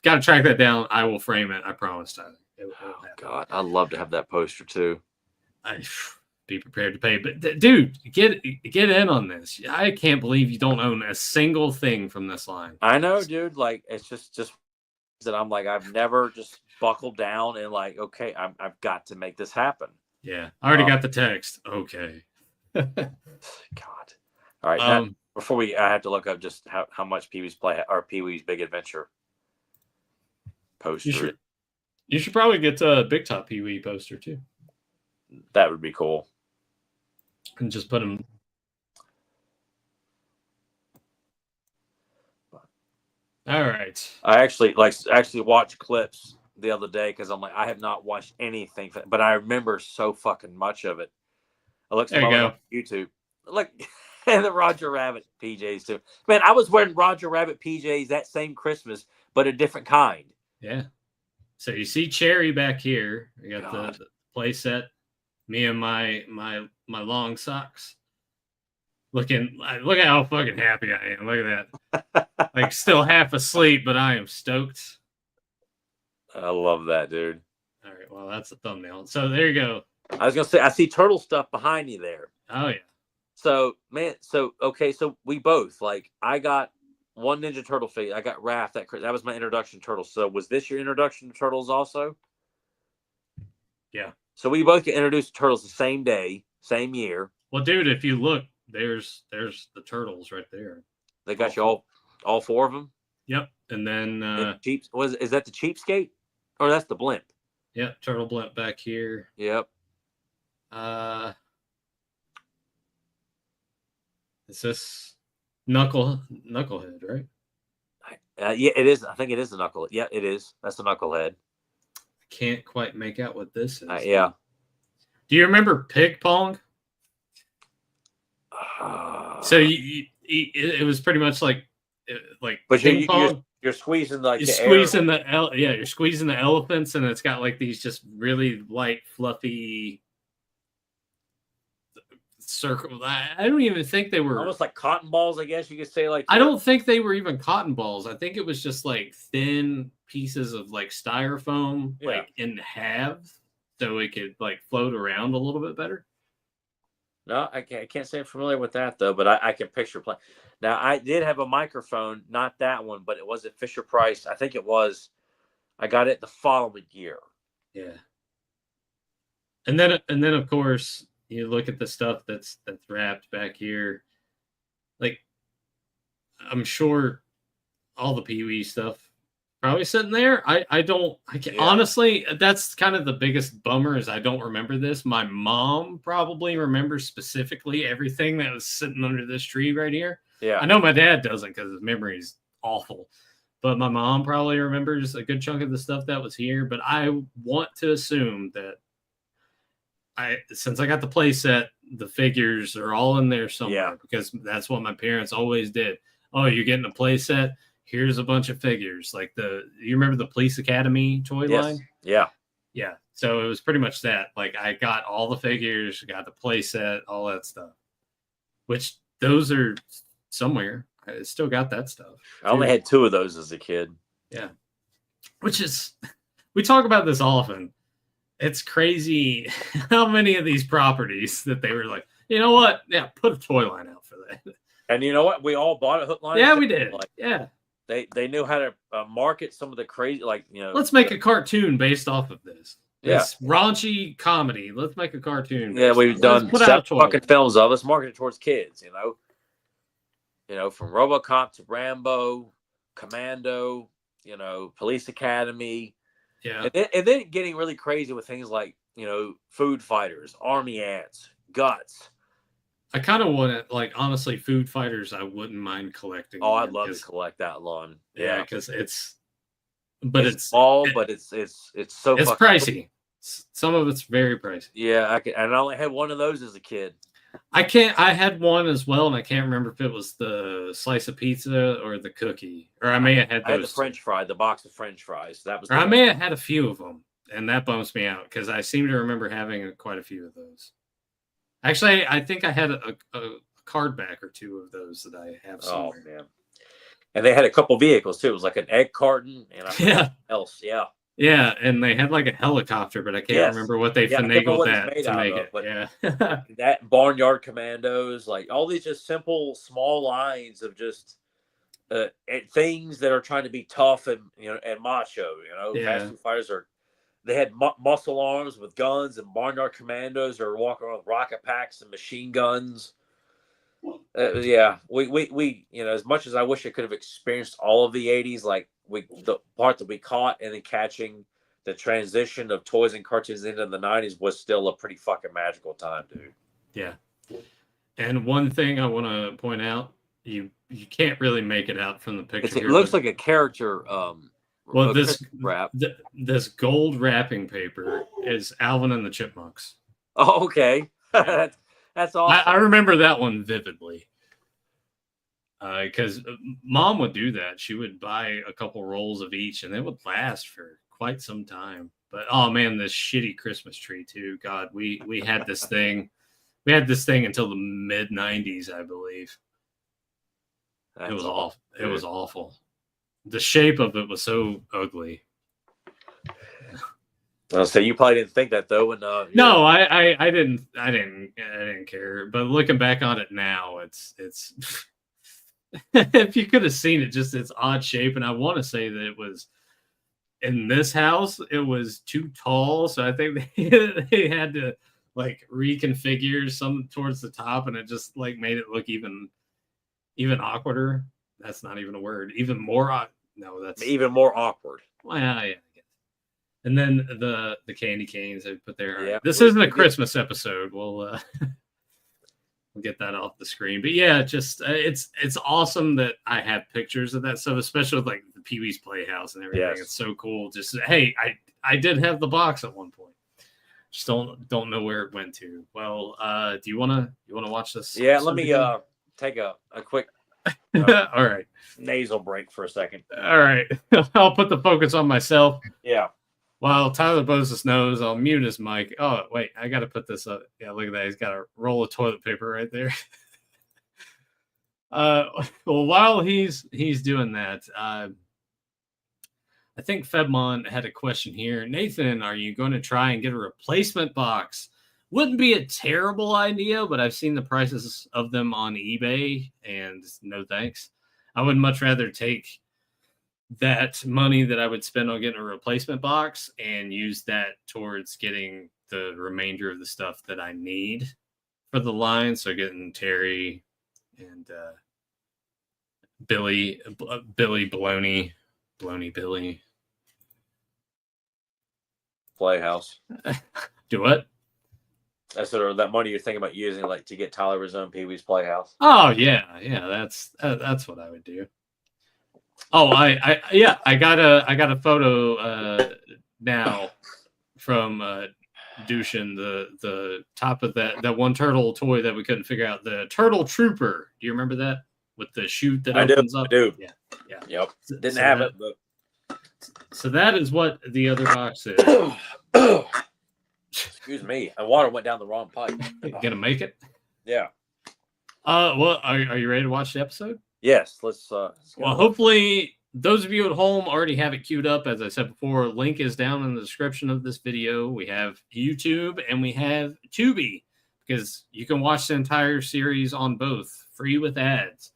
got to track that down. I will frame it. I promise, Tyler. Oh God, I'd love to have that poster too. I be prepared to pay, but dude, get in on this. I can't believe you don't own a single thing from this line. I know, dude. Like, it's just that I'm like, I've never just buckled down and like, okay, I've got to make this happen. Yeah, I already got the text. Okay. God. All right. Now, before I have to look up just how much Pee-wee's Pee-wee's Big Adventure poster. You should probably get a Big Top Pee-wee poster too. That would be cool. And just put them. All right. I actually watched clips the other day because I'm like, I have not watched anything, but I remember so fucking much of it. I looked on YouTube. Look, and the Roger Rabbit PJs too. Man, I was wearing Roger Rabbit PJs that same Christmas, but a different kind. Yeah. So you see Cherry back here. We got the play set. Me and my long socks. Look at how fucking happy I am. Look at that. Like, still half asleep, but I am stoked. I love that, dude. All right, well, that's a thumbnail. So there you go. I was gonna say, I see turtle stuff behind you there. Oh yeah. So man, so we both, like, I got one Ninja Turtle figure. I got Raph. That was my introduction to Turtles. So was this your introduction to Turtles also? Yeah. So we both get introduced to Turtles the same day, same year. Well, dude, if you look, there's the Turtles right there. They got you all four of them. Yep. And then is that the Cheapskate, or that's the Blimp? Yep, Turtle Blimp back here. Yep. Is this Knucklehead, right? Yeah, it is. I think it is the Knucklehead. Yeah, it is. That's the Knucklehead. I can't quite make out what this is. Yeah. Do you remember Pig Pong? So it was pretty much like but ping pong. You're squeezing like you're squeezing you're squeezing the elephants, and it's got like these just really light, fluffy circle. I don't even think they were almost like cotton balls, I guess you could say. Like, I don't think they were even cotton balls. I think it was just like thin pieces of like styrofoam, like in halves, so it could like float around a little bit better. No, I can't say I'm familiar with that though, but I can picture playing. Now, I did have a microphone, not that one, but it was at Fisher Price. I think it was. I got it the following year. Yeah. And then of course you look at the stuff that's wrapped back here. Like, I'm sure all the Pee-wee stuff probably sitting there. Honestly, that's kind of the biggest bummer, is I don't remember this. My mom probably remembers specifically everything that was sitting under this tree right here. Yeah. I know my dad doesn't because his memory is awful. But my mom probably remembers a good chunk of the stuff that was here. But I want to assume that since I got the play set, the figures are all in there somewhere, because that's what my parents always did. Oh, you're getting a play set? Here's a bunch of figures. Like you remember the Police Academy toy line? Yeah. Yeah. So it was pretty much that. Like, I got all the figures, got the play set, all that stuff. Which those are somewhere. I still got that stuff. I only had 2 of those as a kid. Yeah. Which is, we talk about this often. It's crazy how many of these properties that they were like, you know what? Yeah, put a toy line out for that. And you know what? We all bought a hook line. Yeah, we did. Like, yeah. They knew how to market some of the crazy, like, you know. Let's make a cartoon based off of this. Yeah. This raunchy comedy. Let's make a cartoon. Yeah, we've done 7 fucking films of. Let's market it towards kids, you know. You know, from RoboCop to Rambo, Commando, Police Academy. Yeah. And then getting really crazy with things like, Food Fighters, Army Ants, Guts. I kind of want to, like, honestly, Food Fighters, I wouldn't mind collecting. Oh, I'd love to collect that one. Yeah, because it's small, but it's so it's pricey. Some of it's very pricey. Yeah, and I only had one of those as a kid. I had one as well, and I can't remember if it was the slice of pizza or the cookie, or I may have had those. I had the French fry, the box of French fries. That was. Or I may have had a few of them, and that bums me out because I seem to remember having quite a few of those. Actually, I think I had a card back or two of those that I have somewhere. Oh man! And they had a couple vehicles too. It was like an egg carton and else. Yeah. Yeah, and they had like a helicopter, but I can't remember what they finagled that to make it. Yeah. That Barnyard Commandos, like all these just simple, small lines of just things that are trying to be tough and and macho. Fast Food Fighters they had muscle arms with guns, and Barnyard Commandos are walking around with rocket packs and machine guns. We as much as I wish I could have experienced all of the 80s, like the part that we caught and then catching the transition of toys and cartoons into the 90s was still a pretty fucking magical time, dude. Yeah. And one thing I want to point out, you can't really make it out from the picture. It looks like a character. Well, this gold wrapping paper is Alvin and the Chipmunks. Oh, okay. That's awesome. I remember that one vividly. Because Mom would do that. She would buy a couple rolls of each, and they would last for quite some time. But oh man, this shitty Christmas tree too. God, we had this thing. We had this thing until the mid '90s, I believe. It was awful. It was awful. The shape of it was so ugly. Well, so you probably didn't think that though. When no, I didn't care. But looking back on it now, it's if you could have seen it, just its odd shape. And I want to say that it was in this house, it was too tall, so I think they had to like reconfigure some towards the top, and it just like made it look even awkwarder. That's not even a word. Even more. No, that's even more awkward. Well, yeah. And then the candy canes I put there. Yeah, this isn't a Christmas episode. We'll get that off the screen. But yeah, just it's awesome that I have pictures of that stuff, especially with like the Pee-wee's Playhouse and everything. Yes. It's so cool. Just hey, I did have the box at one point. Just don't know where it went to. Well, do you wanna watch this? Yeah, let me take a quick all right. Nasal break for a second. All right. I'll put the focus on myself. Yeah. While Tyler blows his nose, I'll mute his mic. Oh, wait. I got to put this up. Yeah, look at that. He's got a roll of toilet paper right there. Well, while he's doing that, I think Fedmon had a question here. Nathan, are you going to try and get a replacement box? Wouldn't be a terrible idea, but I've seen the prices of them on eBay, and no thanks. I would much rather take that money that I would spend on getting a replacement box and use that towards getting the remainder of the stuff that I need for the line. So getting Terry and Billy Baloney Billy. Playhouse. Do what? That's sort of that money you're thinking about using, like to get Tyler his own Pee-wee's Playhouse. Oh yeah, that's what I would do. Oh, I got a photo now from Dushin, the top of that one turtle toy that we couldn't figure out, the Turtle Trooper. Do you remember that with the chute that opens up? I do. Yeah. Yep. Didn't have it, but so that is what the other box is. Excuse me. And water went down the wrong pipe. Gonna make it? Yeah. Well, are you ready to watch the episode? Yes. Let's well, hopefully those of you at home already have it queued up. As I said before, link is down in the description of this video. We have YouTube and we have Tubi, because you can watch the entire series on both, free with ads.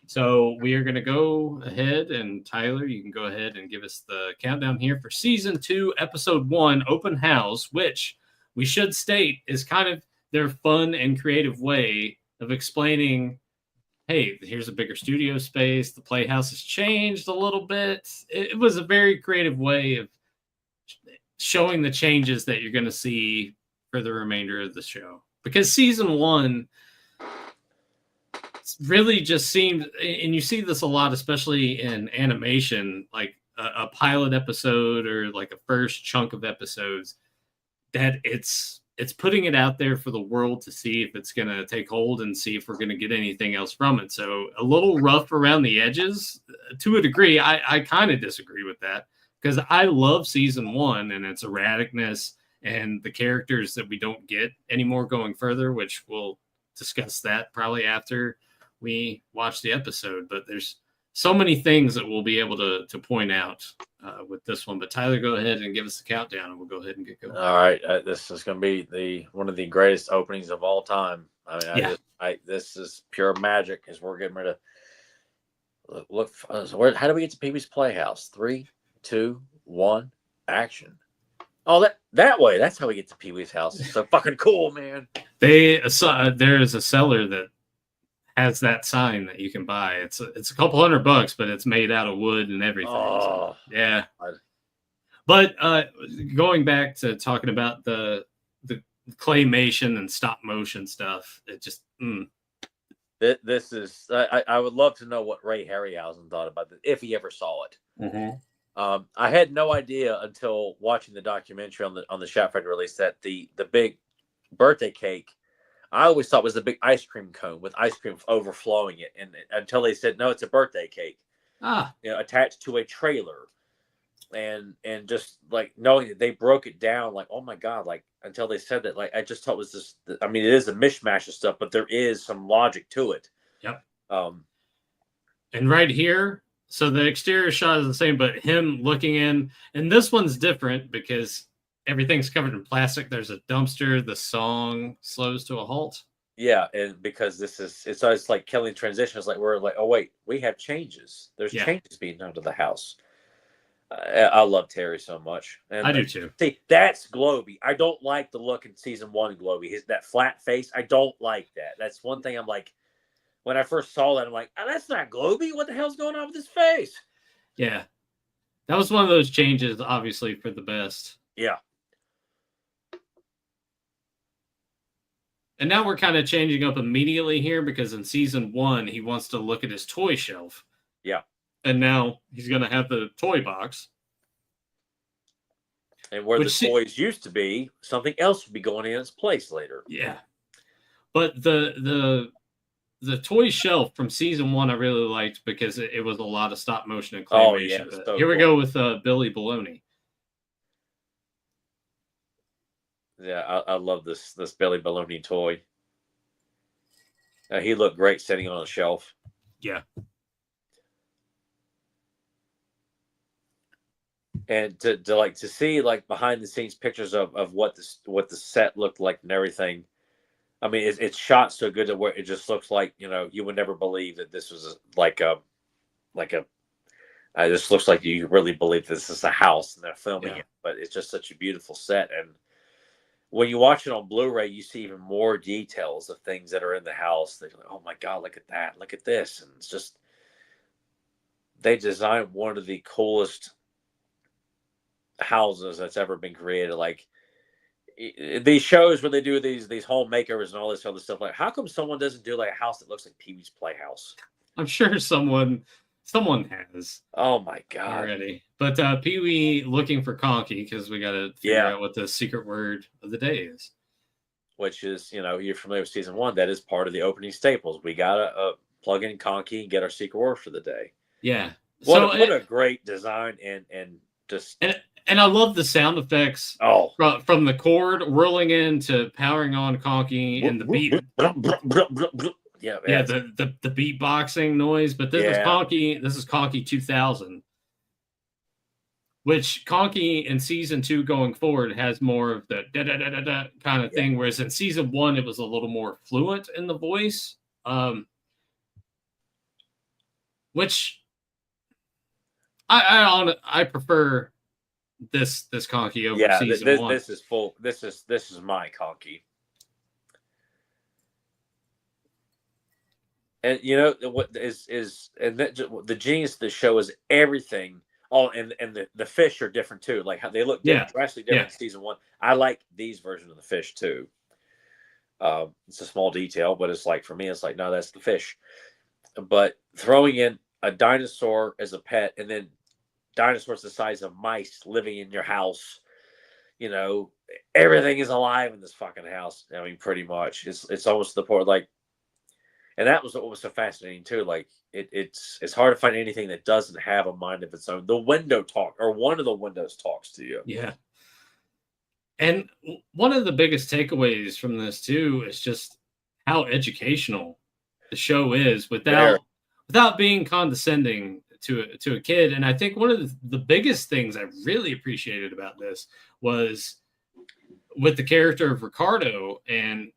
So we are going to go ahead, and Tyler, you can go ahead and give us the countdown here for season 2, episode 1, Open House, which we should state is kind of their fun and creative way of explaining hey, here's a bigger studio space. The Playhouse has changed a little bit. It was a very creative way of showing the changes that you're going to see for the remainder of the show. Because season 1 really just seemed, and you see this a lot, especially in animation, like a pilot episode or like a first chunk of episodes, that it's putting it out there for the world to see if it's going to take hold and see if we're going to get anything else from it. So a little rough around the edges to a degree. I kind of disagree with that, because I love season 1 and its erraticness and the characters that we don't get anymore going further, which we'll discuss that probably after we watch the episode. But there's so many things that we'll be able to point out with this one. But Tyler, go ahead and give us the countdown, and we'll go ahead and get going. All right, this is going to be one of the greatest openings of all time. I mean, this is pure magic as we're getting ready to look. So how do we get to Pee-wee's Playhouse? 3, 2, 1, action. Oh, that way. That's how we get to Pee-wee's house. It's so fucking cool, man. There is a seller that has that sign that you can buy. It's a couple $100, but it's made out of wood and everything. Oh, so, yeah. But going back to talking about the claymation and stop motion stuff, it just this is. I would love to know what Ray Harryhausen thought about this if he ever saw it. Mm-hmm. I had no idea until watching the documentary on the Shout Factory release that the big birthday cake, I always thought was the big ice cream cone with ice cream overflowing it, and until they said no, it's a birthday cake, attached to a trailer, and just like knowing that they broke it down, like, oh my god, like until they said that, like I just thought it was this. I mean, it is a mishmash of stuff, but there is some logic to it. Yep. And right here. So the exterior shot is the same, but him looking in, and this one's different because everything's covered in plastic. There's a dumpster. The song slows to a halt. Yeah, and because it's like killing transition. It's like we're like, oh wait, we have changes. There's changes being done to the house. I love Terry so much. And I do too. See, that's Globy. I don't like the look in season 1 Globy. That flat face. I don't like that. That's one thing I'm like. When I first saw that, I'm like, oh, that's not Globy. What the hell's going on with his face? Yeah. That was one of those changes, obviously, for the best. Yeah. And now we're kind of changing up immediately here because in season 1, he wants to look at his toy shelf. Yeah. And now he's going to have the toy box. And where the toys used to be, something else would be going in its place later. Yeah. But the toy shelf from season 1 I really liked because it was a lot of stop motion and claymation. Oh, yeah, so here we go with Billy Baloney. Yeah, I love this Billy Baloney toy. He looked great sitting on a shelf. Yeah. And to see like behind the scenes pictures of what the set looked like and everything. I mean, it's shot so good that where it just looks like, you would never believe that this was this looks like you really believe this is a house and they're filming it, but it's just such a beautiful set. And when you watch it on Blu-ray, you see even more details of things that are in the house. They're like, oh my God, look at that. Look at this. And it's just, they designed one of the coolest houses that's ever been created. Like, these shows where they do these home makeovers and all this other stuff, like how come someone doesn't do like a house that looks like Pee-wee's Playhouse? I'm sure someone has. Oh my god! Already, but Pee-wee looking for Conky because we got to figure out what the secret word of the day is. Which is, you're familiar with season 1. That is part of the opening staples. We gotta plug in Conky and get our secret word for the day. Yeah. What a great design and just. And I love the sound effects from the cord whirling in to powering on Conky and the beat. The beatboxing noise. But this is Conky. This is Conky 2000, which Conky in season 2 going forward has more of the da da da da da kind of thing. Whereas in season 1, it was a little more fluent in the voice, which I prefer. This Conky over season 1. This is full. This is my Conky. And you know what is and the genius of the show is everything. Oh, and the fish are different too. Like how they look Yeah. drastically different in season 1. I like these versions of the fish too. It's a small detail, but it's like for me, it's like no, that's the fish. But throwing in a dinosaur as a pet, and then dinosaurs the size of mice living in your house, you know, everything is alive in this fucking house. I mean, pretty much, it's almost the point like. And that was what was so fascinating too. Like it's hard to find anything that doesn't have a mind of its own. The window talk, or one of the windows talks to you. Yeah. And one of the biggest takeaways from this too is just how educational the show is without being condescending to a kid. And I think one of the biggest things I really appreciated about this was with the character of Ricardo and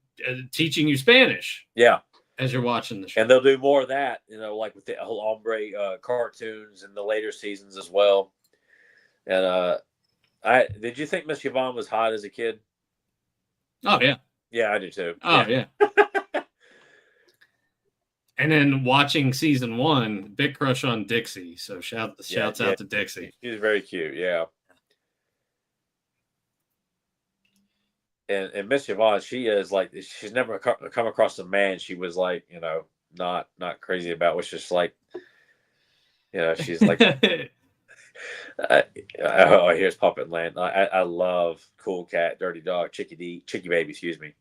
teaching you Spanish. Yeah. As you're watching the show. And they'll do more of that, you know, like with the whole Hombre cartoons in the later seasons as well. And did you think Miss Yvonne was hot as a kid? Oh yeah. Yeah, I do too. Oh yeah. And then watching season 1, big crush on Dixie. So shouts out to Dixie. She's very cute, yeah. And Miss Yvonne, she is like, she's never come across a man she was like, you know, not crazy about. Was just like, you know, she's like, here's Puppet Land. I love Cool Cat, Dirty Dog, Chicky Baby, excuse me.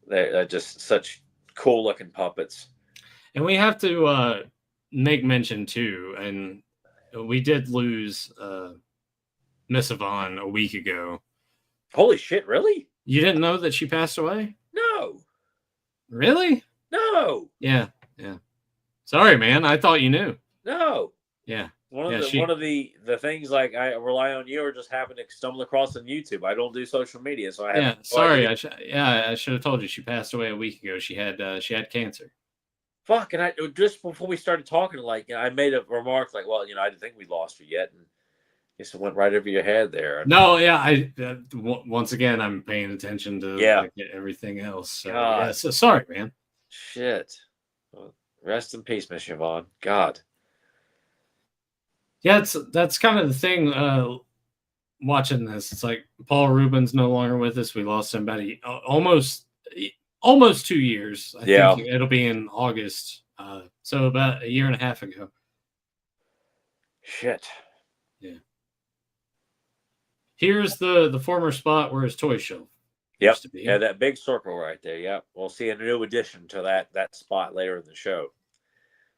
They're just such cool looking puppets. And we have to make mention too, and we did lose Miss Yvonne a week ago. Holy shit, really? You didn't know that she passed away? No. Really? No. Yeah. Sorry, man. I thought you knew. No. Yeah. One of the things like I rely on you or just happen to stumble across on YouTube. I don't do social media, so I have sorry. I should have told you she passed away a week ago. She had cancer. Fuck, and I just before we started talking, like I made a remark like, well, you know, I didn't think we lost her yet, and it went right over your head there. No, yeah, once again I'm paying attention to like, everything else. So, yeah, so sorry, man. Shit. Well, rest in peace, Miss Yvonne. God. Yeah, that's kind of the thing. Watching this, it's like Paul Rubin's no longer with us. We lost him about almost 2 years. I think it'll be in August. So about a year and a half ago. Shit. Yeah. Here's the former spot where his toy shelf used to be. Yeah, that big circle right there. Yep. We'll see a new addition to that spot later in the show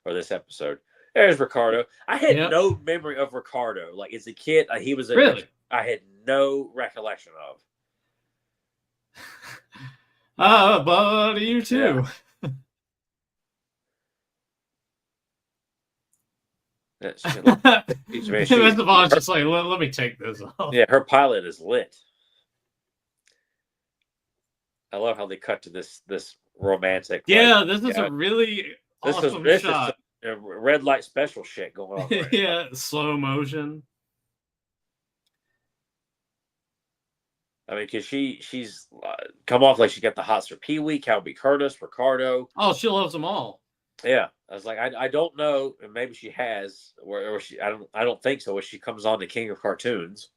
or this episode. There's Ricardo. I had no memory of Ricardo. Like as a kid, he was really. I had no recollection of. Buddy, you too. Yeah. Mr. Bond's just like, let me take this off. Yeah, her pilot is lit. I love how they cut to this romantic. Yeah, this is a really awesome shot. Is a red light special shit going on. Right yeah, slow motion. I mean, because she's come off like she got the hots for Pee Wee, Calby Curtis, Ricardo. Oh, she loves them all. Yeah, I was like, I don't know, and maybe she has, or she I don't think so. If she comes on to King of Cartoons,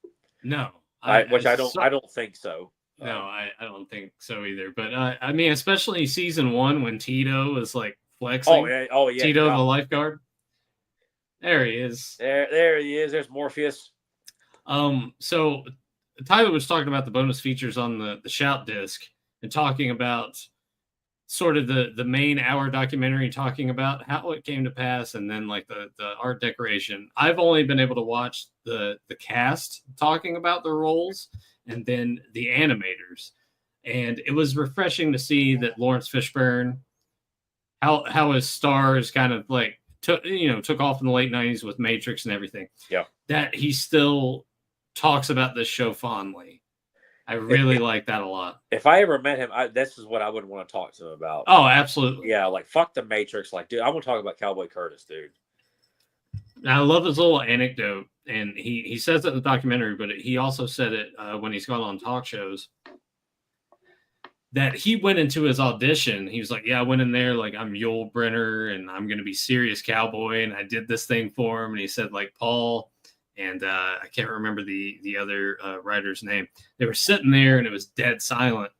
no, I don't think so. No, I don't think so either. But I mean, especially season 1 when Tito was like flexing. Oh yeah, Tito the lifeguard. There he is. There he is. There's Morpheus. So Tyler was talking about the bonus features on the Shout disc and talking about sort of the main hour documentary, talking about how it came to pass, and then like the art decoration. I've only been able to watch the cast talking about their roles and then the animators, and it was refreshing to see that Lawrence Fishburne, how his stars kind of like took off in the late 90s with Matrix and everything. Yeah, that he still talks about this show fondly. I really like that a lot. If I ever met him, this is what I would want to talk to him about. Oh, absolutely. Yeah, like fuck the Matrix. Like, dude, I want to talk about Cowboy Curtis, dude. Now, I love his little anecdote, and he says it in the documentary, but he also said it when he's gone on talk shows, that he went into his audition. He was like, yeah, I went in there like I'm Yul Brynner and I'm going to be serious cowboy. And I did this thing for him. And he said like Paul and I can't remember the other writer's name. They were sitting there and it was dead silent.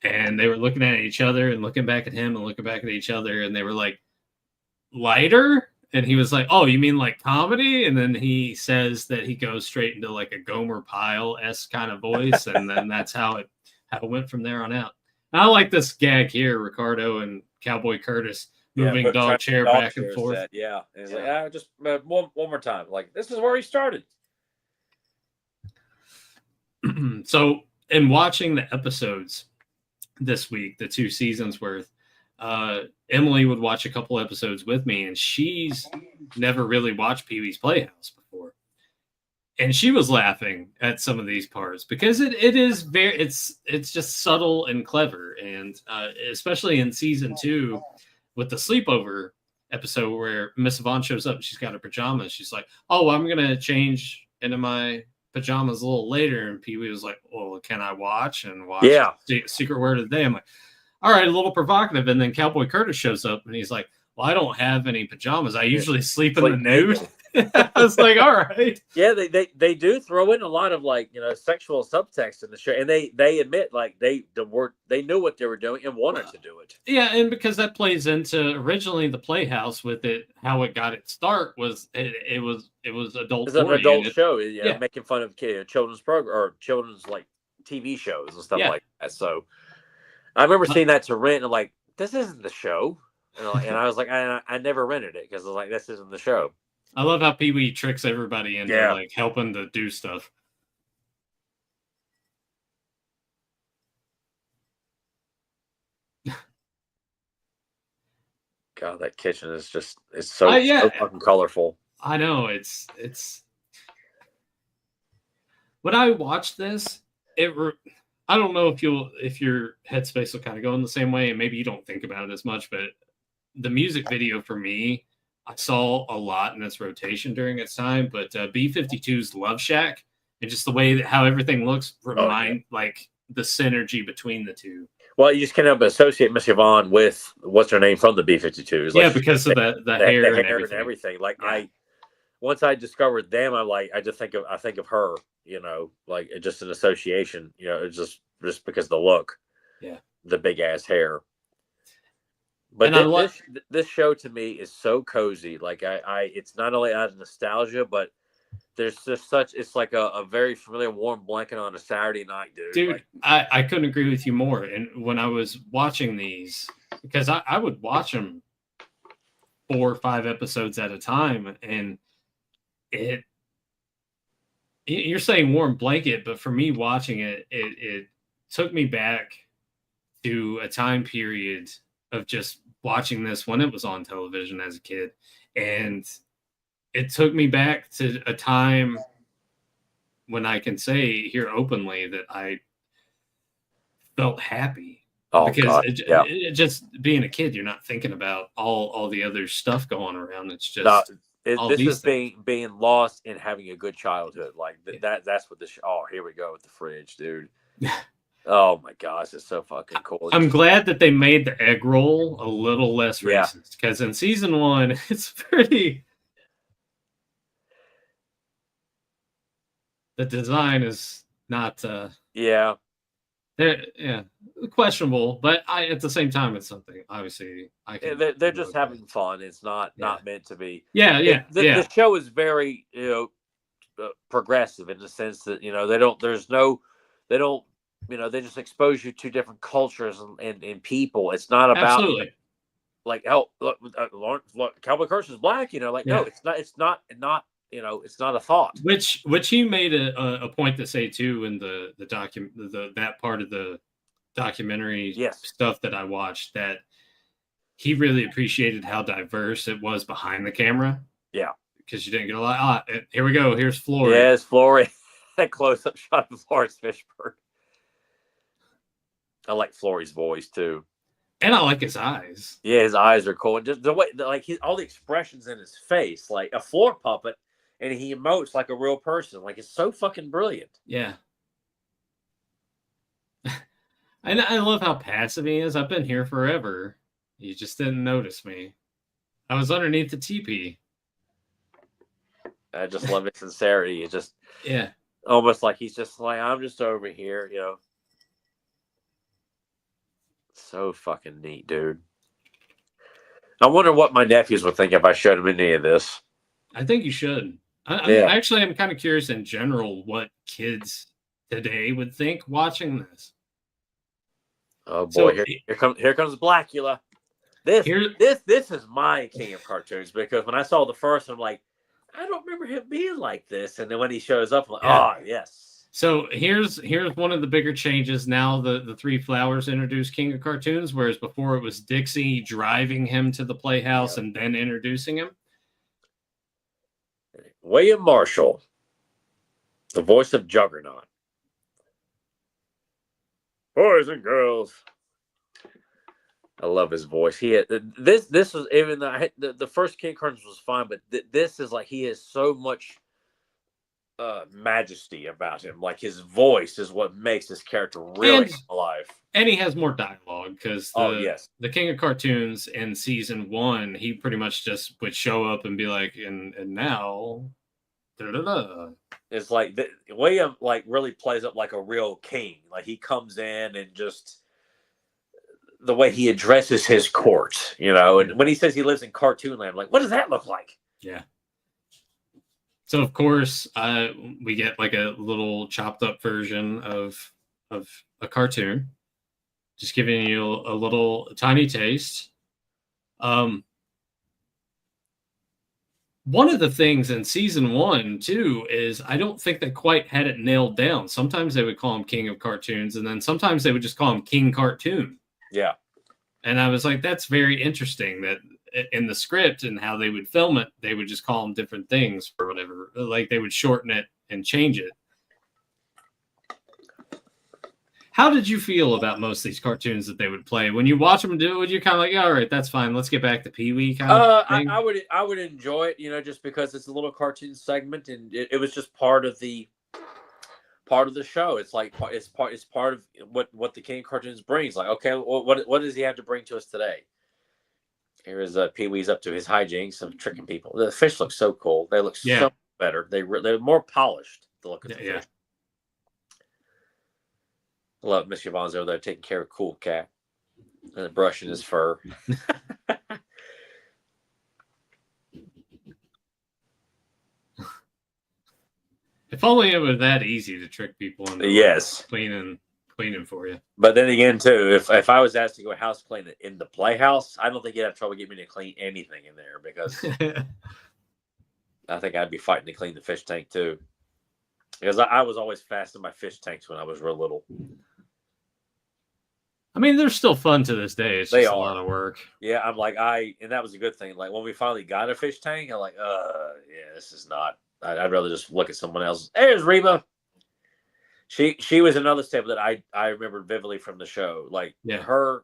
And they were looking at each other and looking back at him and looking back at each other. And they were like, lighter? And he was like, oh, you mean like comedy? And then he says that he goes straight into like a Gomer Pyle-esque kind of voice. And then that's how it went from there on out. And I like this gag here, Ricardo and Cowboy Curtis moving dog chair back and forth. And he's like, just one more time. Like, this is where he started. So in watching the episodes this week, the 2 seasons worth, Emily would watch a couple episodes with me, and she's never really watched Pee-wee's Playhouse before. And she was laughing at some of these parts because it is very, it's just subtle and clever. And especially in season 2 with the sleepover episode where Miss Yvonne shows up and she's got her pajamas. She's like, oh, I'm going to change into my pajamas a little later. And Pee-wee was like, well, can I watch Secret Word of the Day? I'm like, all right, a little provocative. And then Cowboy Curtis shows up and he's like, well, I don't have any pajamas. I usually sleep in the nude. I was like, all right. Yeah, they do throw in a lot of like, sexual subtext in the show. And they admit like they knew what they were doing and wanted to do it. Yeah, and because that plays into originally the Playhouse with it, how it got its start was it was adult. It's an adult show, making fun of children's program or children's like TV shows and stuff like that. So I remember seeing that to rent and like, this isn't the show. And I was like, I never rented it because I was like, this isn't the show. I love how Pee-wee tricks everybody into like helping to do stuff. God, that kitchen is just so fucking colorful. I know it's when I watched this, I don't know if your headspace will kind of go in the same way, and maybe you don't think about it as much, but the music video for me, I saw a lot in its rotation during its time, but B-52's Love Shack and just the way that how everything looks like the synergy between the two. Well, you just can't help but associate Miss Yvonne with what's her name from the B-52s. Like, because of the hair and everything. Like once I discovered them, I think of her, like just an association, it's just because of the look, the big ass hair. But this show to me is so cozy. Like it's not only out of nostalgia, but there's just it's like a very familiar warm blanket on a Saturday night, dude. Dude, like, I couldn't agree with you more. And when I was watching these, because I would watch them 4 or 5 episodes at a time, and you're saying warm blanket, but for me watching it took me back to a time period of just watching this when it was on television as a kid. And it took me back to a time when I can say here openly that I felt happy. Because it just being a kid, you're not thinking about all the other stuff going around. It's just this is being lost in having a good childhood. Like that's what this. Oh, here we go with the fridge, dude. Oh my gosh, it's so fucking cool. I'm glad that they made the egg roll a little less racist because in season 1, it's pretty. The design is not. Questionable, but at the same time, it's something. Obviously, they're just having fun. It's not meant to be. The show is very progressive in the sense that they just expose you to different cultures and people. It's not about like look, Cowboy Curtis is black. No, it's not it's not a thought. Which he made a point to say too in the that part of the documentary stuff that I watched, that he really appreciated how diverse it was behind the camera. Yeah, because you didn't get a lot. Here we go. Here's Flory. Yes, Flory. That close-up shot of Lawrence Fishburne. I like Flory's voice too, and I like his eyes. Yeah, his eyes are cool. And just the way, like all the expressions in his face, like a floor puppet, and he emotes like a real person. Like it's so fucking brilliant. Yeah. I love how passive he is. I've been here forever. You just didn't notice me. I was underneath the teepee. I just love his sincerity. It's just Yeah. almost like he's just like, I'm just over here, you know. So fucking neat, dude. I wonder what my nephews would think if I showed them any of this. I think you should. Yeah. Actually, I'm kind of curious in general what kids today would think watching this. Oh boy, So, here comes Blackula. This is my king of cartoons, because when I saw the first one, I'm like, I don't remember him being like this. And then when he shows up, I'm like, Yeah. oh yes. So here's one of the bigger changes. Now the Three Flowers introduced King of Cartoons, whereas before it was Dixie driving him to the Playhouse and then introducing him. William Marshall, the voice of Juggernaut. Boys and girls. I love his voice. He had, this was, even the first King of Cartoons was fine, but this is like, he has so much majesty about him. Like, his voice is what makes this character really alive. And he has more dialogue because the King of Cartoons in season 1, he pretty much just would show up and be like, and now, da-da-da. It's like William like really plays up like a real king. Like, he comes in and just the way he addresses his court, you know. And when he says he lives in Cartoon Land, I'm like, what does that look like? Yeah. So of course, we get like a little chopped up version of a cartoon, just giving you a little tiny taste. One of the things in season 1 too is I don't think they quite had it nailed down. Sometimes they would call him King of Cartoons, and then sometimes they would just call him King Cartoon. Yeah. And I was like, that's very interesting that in the script and how they would film it, they would just call them different things or whatever. Like, they would shorten it and change it. How did you feel about most of these cartoons that they would play? When you watch them do it, you're kind of like, yeah, all right, that's fine. Let's get back to Pee-wee kind of thing. I would enjoy it, you know, just because it's a little cartoon segment, and it was just part of the show. It's like it's part of what the King of Cartoons brings. Like, okay, what does he have to bring to us today? Here is Pee-wee's up to his hijinks of tricking people. The fish look so cool. They look so better. They're more polished. The look of the fish. I love Miss Yvonne's over there taking care of Cool Cat and brushing his fur. If only it was that easy to trick people into cleaning for you. But then again, too, if I was asked to go house clean in the Playhouse, I don't think you'd have trouble getting me to clean anything in there, because I think I'd be fighting to clean the fish tank too. Because I was always fast in my fish tanks when I was real little. I mean, they're still fun to this day. It's just a lot of work. Yeah, I'm like, and that was a good thing. Like, when we finally got a fish tank, I'm like, yeah, this is not. I'd rather just look at someone else. There's Reba. She was another staple that I remember vividly from the show. Like, her,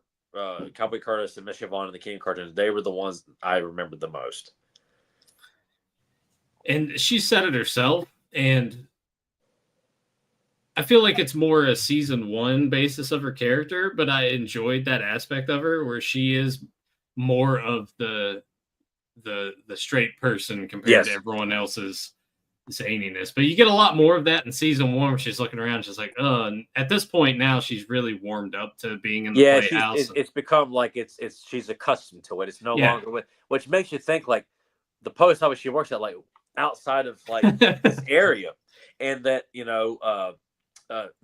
Cowboy Curtis and Miss Yvonne and the King of Cartoons, they were the ones I remembered the most. And she said it herself, and I feel like it's more a season 1 basis of her character, but I enjoyed that aspect of her where she is more of the straight person compared to everyone else's zaniness. But you get a lot more of that in season 1 where she's looking around, she's like, and at this point now she's really warmed up to being in the Playhouse. It's become like she's accustomed to it. It's no longer which makes you think like the post office she works at, like outside of like this area, and that, you know,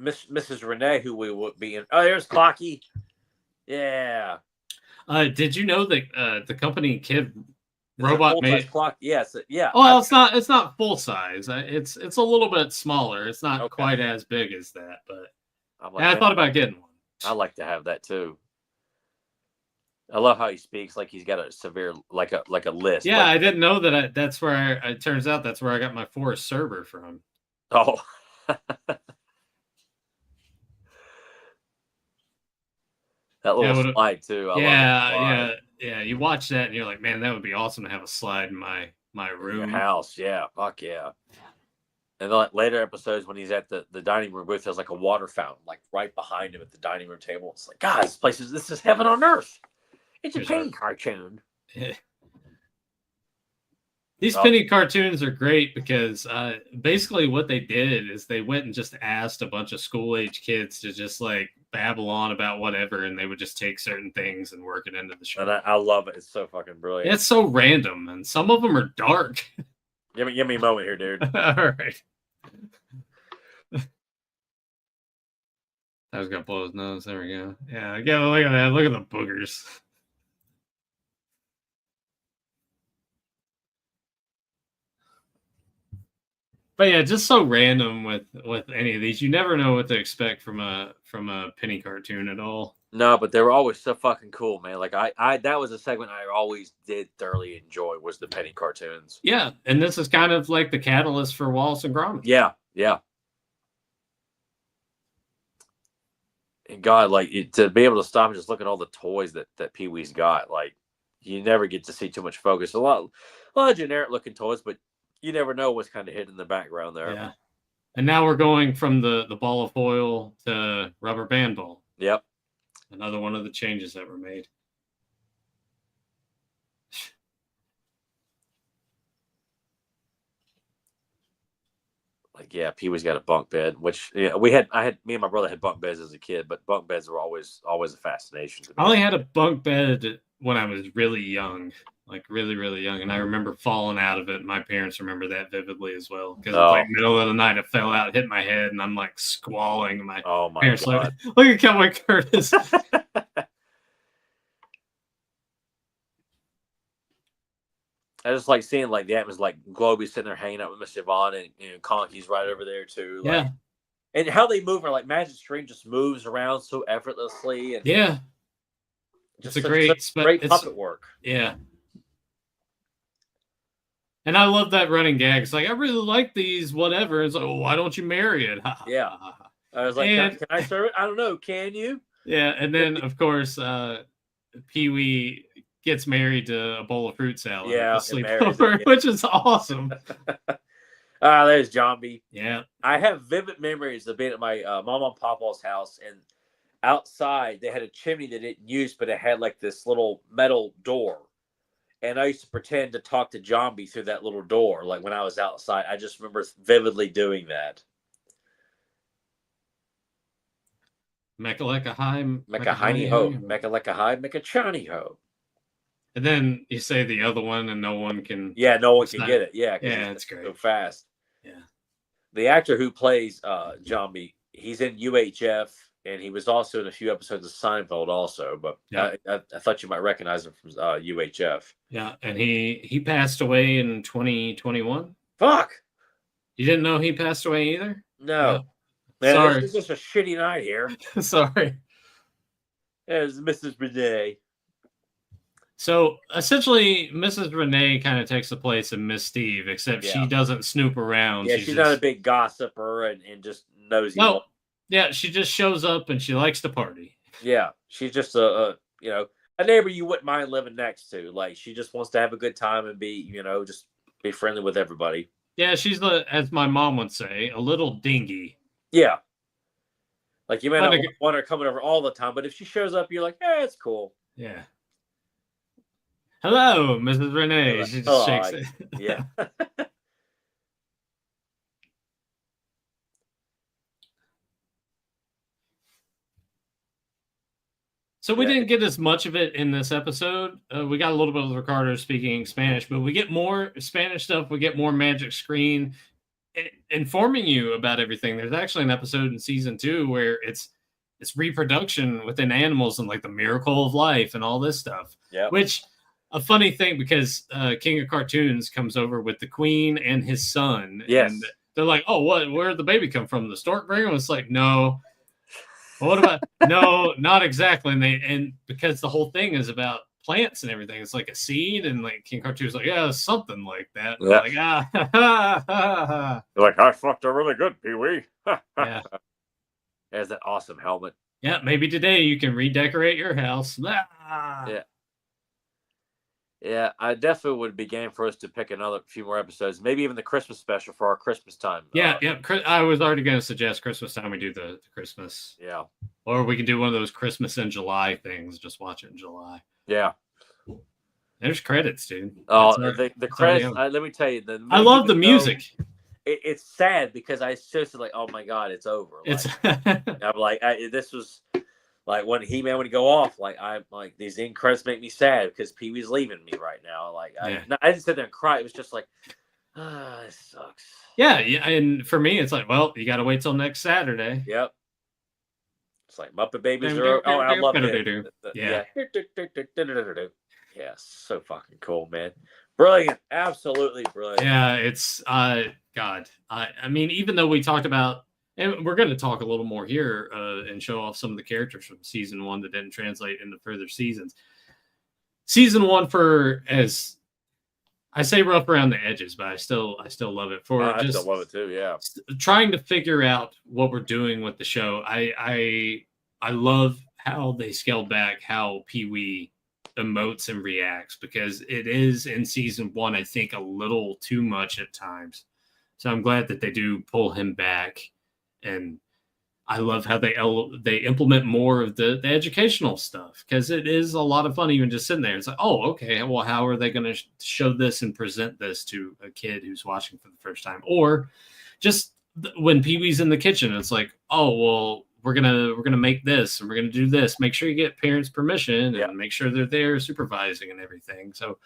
Mrs. Renee, who we would be in. Oh, there's Clocky. Yeah. Did you know that the company Kid Robot made clock? Yes. Yeah. Oh, it's not full size. It's a little bit smaller. It's not quite as big as that, but I thought about getting one. I like to have that too. I love how he speaks like he's got a severe like a list. Yeah, I didn't know that. That's where it turns out that's where I got my Forest server from. Oh. That little slide too. Yeah. You watch that and you're like, man, that would be awesome to have a slide in my room. Your house, yeah, fuck yeah. And then, like, later episodes when he's at the dining room booth, there's like a water fountain like right behind him at the dining room table. It's like, God, this is heaven on earth. It's a penny cartoon. These penny cartoons are great because basically what they did is they went and just asked a bunch of school-age kids to just like babble on about whatever, and they would just take certain things and work it into the show. And I love it. It's so fucking brilliant. It's so random, and some of them are dark. Give me a moment here, dude. All right. I was gonna blow his nose. There we go. Yeah, look at that. Look at the boogers. But yeah, just so random with any of these. You never know what to expect from a penny cartoon at all. No, but they were always so fucking cool, man. Like I that was a segment I always did thoroughly enjoy was the penny cartoons. Yeah, and this is kind of like the catalyst for Wallace and Gromit. Yeah. And God, like to be able to stop and just look at all the toys that Pee Wee's got, like you never get to see too much focus. A lot of generic looking toys, but you never know what's kind of hidden in the background there. Yeah. And now we're going from the ball of foil to rubber band ball. Yep. Another one of the changes that were made. Like, yeah, Pee Wee's got a bunk bed, which me and my brother had bunk beds as a kid, but bunk beds were always a fascination to me. I only had a bunk bed when I was really young, like really, really young. And I remember falling out of it. My parents remember that vividly as well. Because it's like middle of the night, I fell out, hit my head, and I'm like squalling. My parents God. like, look at Cowboy Curtis. I just like seeing like the atmosphere, like Globey sitting there hanging out with Miss Yvonne, and Conky's right over there too. Like, yeah. And how they move are like Magic Screen just moves around so effortlessly. And yeah. just it's a great puppet work. Yeah. And I love that running gag. It's like, I really like these, whatever. It's like, oh, why don't you marry it? Yeah. I was like, can I serve it? I don't know. Can you? Yeah. And then, of course, Pee Wee gets married to a bowl of fruit salad. Yeah. Sleepover, which is awesome. There's John B. Yeah. I have vivid memories of being at my mom and papa's house, and outside they had a chimney they didn't use, but it had like this little metal door. And I used to pretend to talk to John B through that little door. Like when I was outside, I just remember vividly doing that. Mecca High, Mecca Hiney Ho, Mecca Lecca High, Mecca Chani Ho. And then you say the other one, and no one can. Yeah, no one can get it. Yeah, it's great. So fast. Yeah. The actor who plays John B, he's in UHF, and he was also in a few episodes of Seinfeld, also. But yeah. I thought you might recognize him from UHF. Yeah, and he passed away in 2021. Fuck. You didn't know he passed away either? No. Man, sorry. This is just a shitty night here. Sorry. There's Mrs. Renee. So essentially, Mrs. Renee kind of takes the place of Miss Steve, except she doesn't snoop around. Yeah, she's not a big gossiper and just knows. No, yeah, she just shows up and she likes to party. Yeah, she's just a neighbor you wouldn't mind living next to. Like she just wants to have a good time and be, just be friendly with everybody. Yeah, she's as my mom would say, a little dingy. Yeah, like you may not want her coming over all the time, but if she shows up, you're like, it's cool. Yeah. Hello, Mrs. Renee. She just shakes it. Yeah. So we didn't get as much of it in this episode. We got a little bit of Ricardo speaking Spanish, but we get more Spanish stuff. We get more Magic Screen informing you about everything. There's actually an episode in season 2 where it's reproduction within animals and like the miracle of life and all this stuff. Yeah. Which a funny thing because King of Cartoons comes over with the Queen and his son. Yes. And they're like, oh, where did the baby come from? The stork bringer? It's like, no. Well, what about no, not exactly. And because the whole thing is about plants and everything, it's like a seed, and like King Cartoon's like, yeah, something like that. Yeah. Like You're like, I fucked her really good, Pee Wee. Yeah. There's that awesome helmet. Yeah, maybe today you can redecorate your house. Yeah. Yeah, I definitely would be game for us to pick another few more episodes, maybe even the Christmas special for our Christmas time. Yeah. I was already going to suggest Christmas time we do the Christmas. Yeah. Or we can do one of those Christmas in July things. Just watch it in July. Yeah. There's credits, dude. Oh, the credits. Let me tell you, I love the music. It's sad because I seriously like, oh my god, it's over. Like, I'm like, this was like when He-Man would go off. Like I'm like these end credits make me sad because Pee Wee's leaving me right now. Like I didn't sit there and cry. It was just like, it sucks. Yeah, and for me, it's like, well, you got to wait till next Saturday. Yep. It's like Muppet Babies are. Oh, I love it. Yeah. Yeah, so fucking cool, man. Brilliant, absolutely brilliant. Yeah, it's God. I mean, even though we talked about, and we're going to talk a little more here and show off some of the characters from season 1 that didn't translate into further seasons. Season 1, for as I say, rough around the edges, but I still love it. I still love it too. Yeah, trying to figure out what we're doing with the show. I love how they scaled back how Pee-wee emotes and reacts, because it is in season 1, I think, a little too much at times. So I'm glad that they do pull him back, and I love how they implement more of the educational stuff, because it is a lot of fun even just sitting there. It's like, oh, okay, well, how are they going to show this and present this to a kid who's watching for the first time? Or just when Pee-wee's in the kitchen, it's like, oh, well, we're gonna make this and we're gonna do this. Make sure you get parents' permission and make sure they're there supervising and everything. So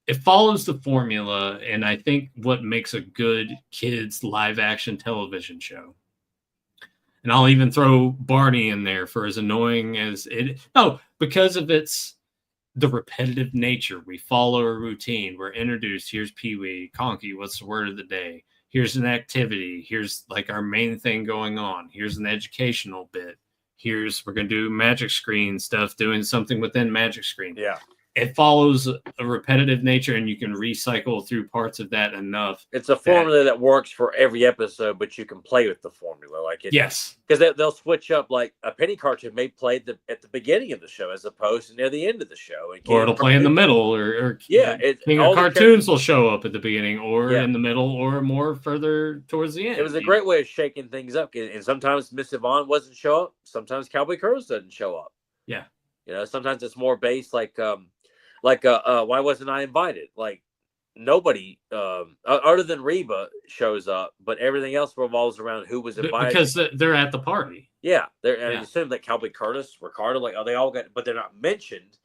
it follows the formula, and I think what makes a good kids live action television show. And I'll even throw Barney in there, for as annoying as it. No, because of the repetitive nature. We follow a routine. We're introduced. Here's Pee-wee, Conky. What's the word of the day? Here's an activity. Here's like our main thing going on. Here's an educational bit. We're going to do magic screen stuff, doing something within magic screen. Yeah. It follows a repetitive nature, and you can recycle through parts of that enough. It's a formula that works for every episode, but you can play with the formula. Yes. Because they'll switch up, like a penny cartoon may play at the beginning of the show as opposed to near the end of the show. Or it'll play in the middle, or King of Cartoons will show up at the beginning, or in the middle, or more further towards the end. It was a great way of shaking things up. And sometimes Miss Yvonne wasn't show up. Sometimes Cowboy Curtis doesn't show up. Yeah. Sometimes it's more based why wasn't I invited? Like nobody other than Reba shows up, but everything else revolves around who was invited, because they're at the party. Yeah, I assume that Cowboy Curtis, Ricardo, they all got, but they're not mentioned.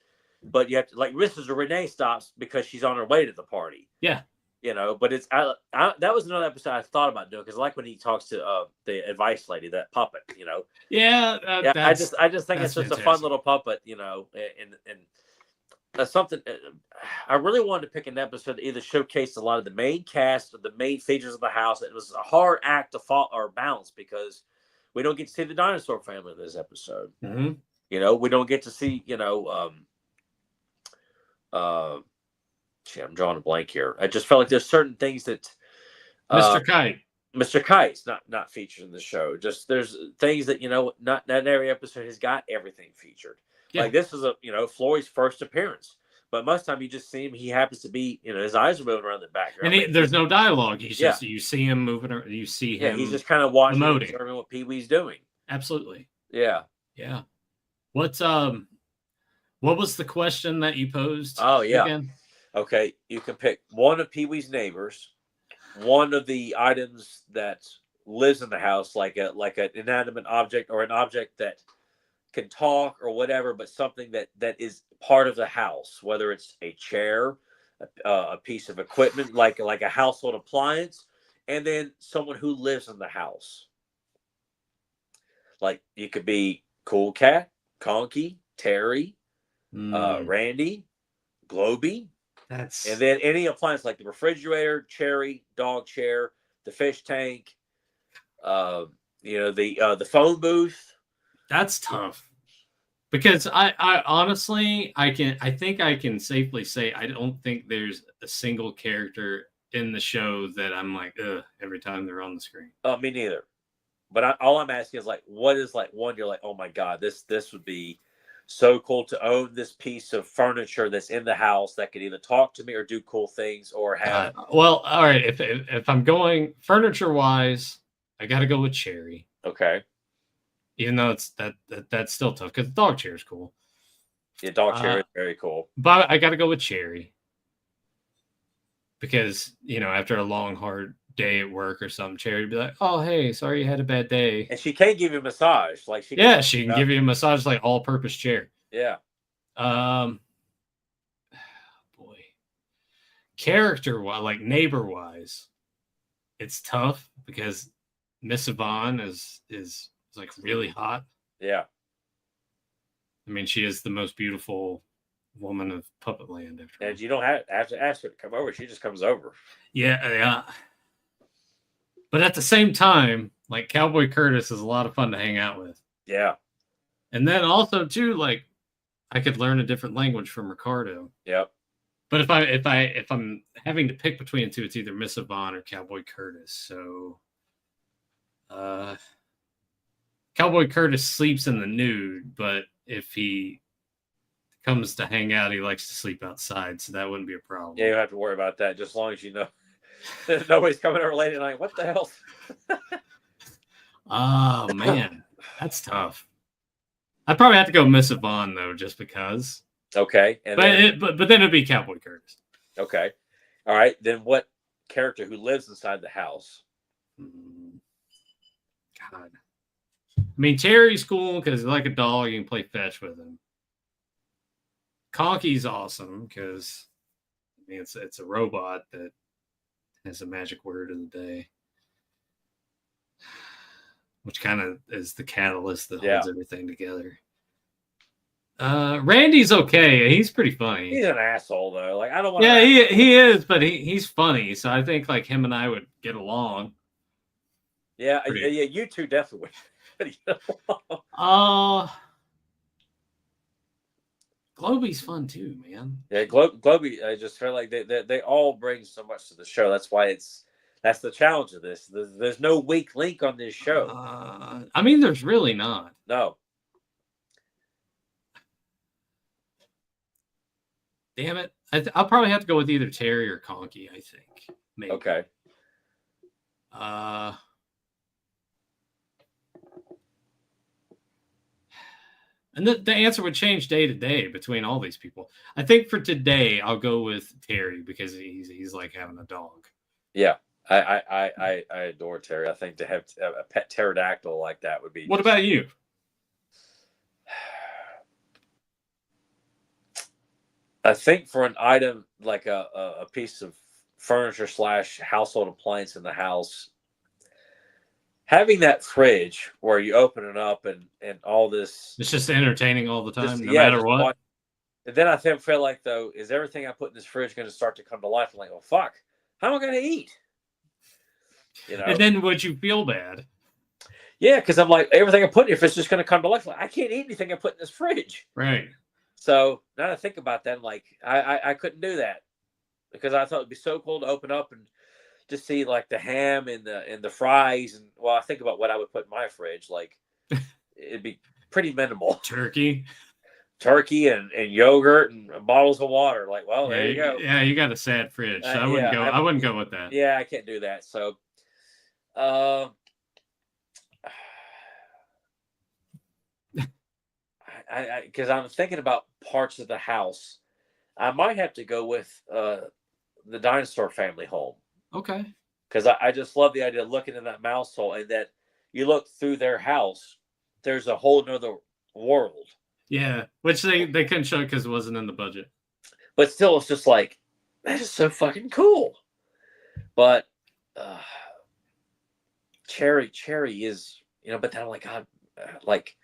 But you have to, like, Mrs. Renee stops because she's on her way to the party. Yeah, but it's that was another episode I thought about doing, because I like when he talks to the advice lady, that puppet. Yeah, I just think it's just a fun little puppet. And something I really wanted to pick an episode that either showcased a lot of the main cast or the main features of the house. It was a hard act to follow or balance, because we don't get to see the dinosaur family in this episode. Mm-hmm. We don't get to see, I'm drawing a blank here. I just felt like there's certain things that Mr. Kite's not featured in the show. Just there's things that, not every episode has got everything featured. Yeah. Like this is Floyd's first appearance, but most of the time you just see him. He happens to be, his eyes are moving around the background, and there's no dialogue. He's just you see him moving. You see him. He's just kind of watching, observing what Pee-wee's doing. Absolutely. Yeah. Yeah. What was the question that you posed? Oh yeah. Again? Okay, you can pick one of Pee-wee's neighbors, one of the items that lives in the house, like an inanimate object or an object that can talk or whatever, but something that is part of the house, whether it's a chair, a piece of equipment, like a household appliance, and then someone who lives in the house. Like you could be Cool Cat, Conky, Terry, Randy, Globy. And then any appliance like the refrigerator, Cherry, dog chair, the fish tank, the phone booth. That's tough, because I honestly, I think I can safely say I don't think there's a single character in the show that I'm like, ugh, every time they're on the screen. Me neither. But all I'm asking is, like, what is like one you're like, oh my god, this would be so cool to own this piece of furniture that's in the house that could either talk to me or do cool things or have. Well, all right. If I'm going furniture wise, I got to go with Cherry. Okay. Even though that's still tough because the dog chair is cool. Yeah, dog chair is very cool. But I got to go with Cherry because after a long hard day at work or something, Cherry would be like, "Oh, hey, sorry you had a bad day." And she can give you a massage, like she can give you a massage, like all-purpose chair. Yeah. Boy, character wise, like neighbor wise, it's tough because Miss Yvonne is like really hot. Yeah. I mean, she is the most beautiful woman of Puppet Land. And you don't have to ask her to come over. She just comes over. Yeah. But at the same time, like Cowboy Curtis is a lot of fun to hang out with. Yeah. And then also too, like I could learn a different language from Ricardo. Yep. But if I'm having to pick between the two, it's either Miss Yvonne or Cowboy Curtis. So Cowboy Curtis sleeps in the nude, but if he comes to hang out, he likes to sleep outside, so that wouldn't be a problem. Yeah, you don't have to worry about that, just as long as you know there's nobody's coming over late at night. What the hell? Oh man, that's tough. I'd probably have to go Miss Yvonne though, just because. Okay, but then it'd be Cowboy Curtis. Okay, all right. Then what character who lives inside the house? God, I mean Terry's cool because he's like a dog. You can play fetch with him. Conky's awesome because it's a robot that has a magic word of the day, which kind of is the catalyst that holds everything together. Randy's okay. He's pretty funny. He's an asshole though. Like I don't want. Yeah, he is, but he's funny. So I think like him and I would get along. Yeah, you two definitely would get along. Globy's fun too, man. Yeah, Globy. I just feel like they all bring so much to the show. That's why that's the challenge of this. There's no weak link on this show. I mean, there's really not. No. Damn it! I'll probably have to go with either Terry or Conky. I think. Maybe. Okay. And the answer would change day to day between all these people. I think for today, I'll go with Terry because he's like having a dog. Yeah, I adore Terry. I think to have a pet pterodactyl like that would be. What about you? I think for an item like a piece of furniture / household appliance in the house, having that fridge where you open it up and all this. It's just entertaining all the time, no matter what. And then I feel like, though, is everything I put in this fridge going to start to come to life? I'm like, oh, fuck. How am I going to eat? And then would you feel bad? Yeah, because I'm like, everything I put in here, if it's just going to come to life, like, I can't eat anything I put in this fridge. Right. So now that I think about that, I'm like, I couldn't do that because I thought it'd be so cool to open up and just see like the ham and the fries. And well, I think about what I would put in my fridge. Like it'd be pretty minimal. Turkey and yogurt and bottles of water. Like, well, there you go. Yeah, you got a sad fridge. So I wouldn't go with that. Yeah, I can't do that. So because I'm thinking about parts of the house, I might have to go with the Dinosaur Family home. Okay. Because I just love the idea of looking in that mouse hole and that you look through their house, there's a whole nother world. Yeah, which they couldn't show because it wasn't in the budget. But still, it's just like, that is so fucking cool. But Cherry is, but then I'm like, God, like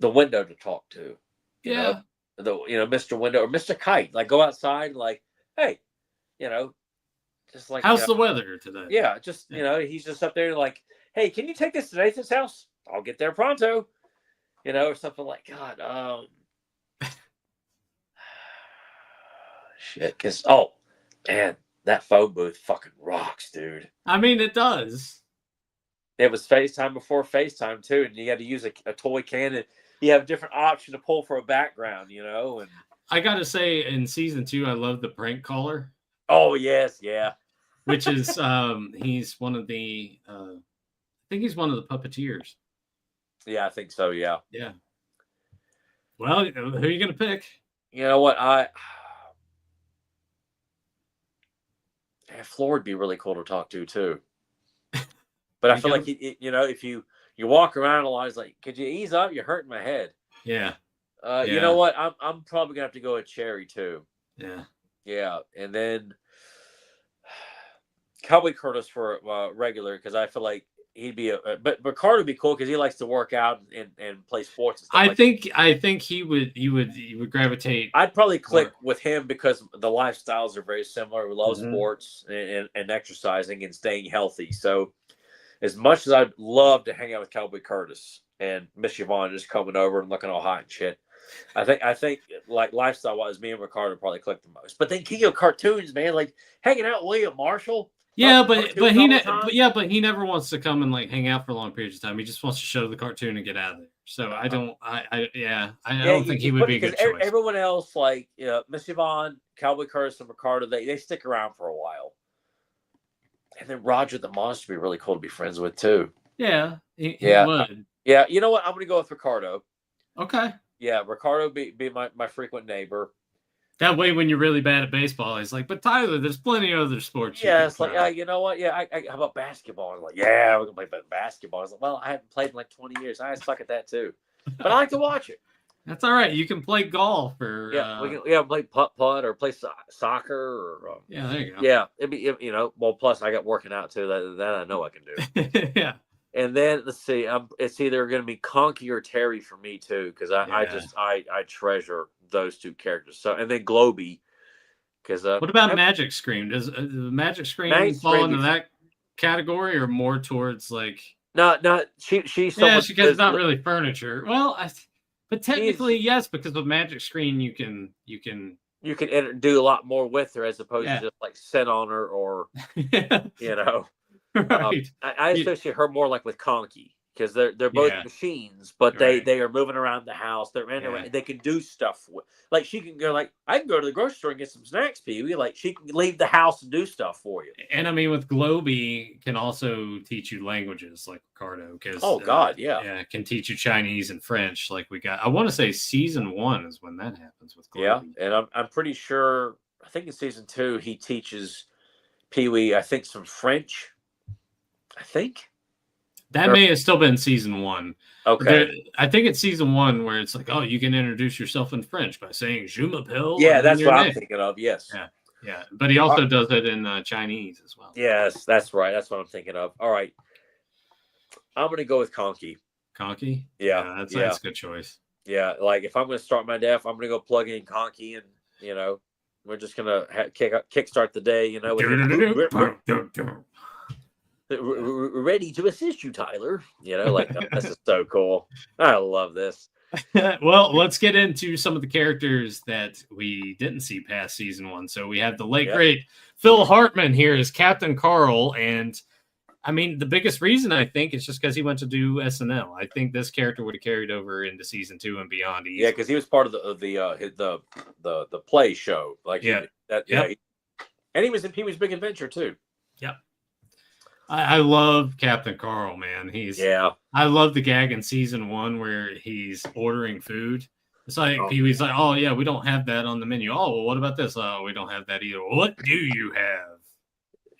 the window to talk to. Yeah. Mr. Window or Mr. Kite, like go outside and like, hey, just like how's the weather today? Yeah, just he's just up there like, hey, can you take this to Nathan's house? I'll get there pronto. Or something like God. Shit, because man, that phone booth fucking rocks, dude. I mean, it does. It was FaceTime before FaceTime too, and you had to use a toy can. And you have a different option to pull for a background, you know. And I gotta say, in season 2, I love the prank caller, oh yes, yeah, which is he's one of the I think he's one of the puppeteers. yeah, I think so. Yeah. Yeah. Well, who are you gonna pick? You know what? Floor would be really cool to talk to too. But I feel like you know, if you walk around a lot, it's like, could you ease up? You're hurting my head. Yeah. You know what? I'm probably gonna have to go with Cherry too. Yeah. Yeah, and then Cowboy Curtis for regular, because I feel like he'd be but Carter would be cool because he likes to work out and play sports and stuff. I think he would gravitate. I'd probably click with him because the lifestyles are very similar. We love sports and exercising and staying healthy. So as much as I'd love to hang out with Cowboy Curtis and Miss Yvonne just coming over and looking all hot and shit, I think like lifestyle wise, me and Ricardo probably click the most. But then King of Cartoons, man, like hanging out with William Marshall. Yeah, but he never wants to come and like hang out for long periods of time. He just wants to show the cartoon and get out of there. So I don't think he would be a good choice. Everyone else, like Miss Yvonne, Cowboy Curtis, and Ricardo, they stick around for a while. And then Roger the Monster would be really cool to be friends with too. Yeah, he would. Yeah, you know what? I'm gonna go with Ricardo. Okay. Yeah, Ricardo be my frequent neighbor. That way, when you're really bad at baseball, he's like, "But Tyler, there's plenty of other sports." Yeah, it's like, you know what? Yeah, how about basketball? I'm like, yeah, we're gonna play basketball. I was like, well, I haven't played in like 20 years. I suck at that too, but I like to watch it. That's all right. You can play golf or we can play putt or play soccer or yeah, there you go. Yeah, it'd be well. Plus, I got working out too. That I know I can do. Yeah. And then let's see, it's either going to be Conky or Terry for me too, because I treasure those two characters. So and then Globy, because what about Magic Screen? Does the Magic Screen fall into that category or more towards like? No, she's because not really furniture. Well, but technically yes, because with Magic Screen you can do a lot more with her as opposed to just like sit on her or you know. Right. I associate her more like with Conky because they're both machines, but they are moving around the house. They're in they can do stuff like she can go like I can go to the grocery store and get some snacks, Pee-wee. Like she can leave the house and do stuff for you. And I mean with Globy can also teach you languages like Ricardo because can teach you Chinese and French like we got. I want to say season 1 is when that happens with Globy. Yeah, and I'm pretty sure I think in season 2 he teaches Pee-wee I think some French. I think that may have still been season 1. Okay, I think it's season 1 where it's like, oh, you can introduce yourself in French by saying "Je m'appelle." Yeah, that's what I'm thinking of. Yes. Yeah. But he also does it in Chinese as well. Yes, that's right. That's what I'm thinking of. All right, I'm gonna go with Conky. Conky? Yeah, that's a good choice. Yeah, like if I'm gonna start my day off, I'm gonna go plug in Conky, and we're just gonna kickstart the day. We're ready to assist you, Tyler. This is so cool. I love this. Well, let's get into some of the characters that we didn't see past season 1. So we have the late great Phil Hartman here as Captain Carl, and I mean the biggest reason I think is just because he went to do SNL. I think this character would have carried over into season 2 and beyond. Easily. Yeah, because he was part of the play show. And he was in Pee-wee's Big Adventure too. Yep. I love Captain Carl, man. I love the gag in season 1 where he's ordering food. It's like Pee-wee's like, oh yeah, we don't have that on the menu. Oh, well, what about this? Oh, we don't have that either. What do you have?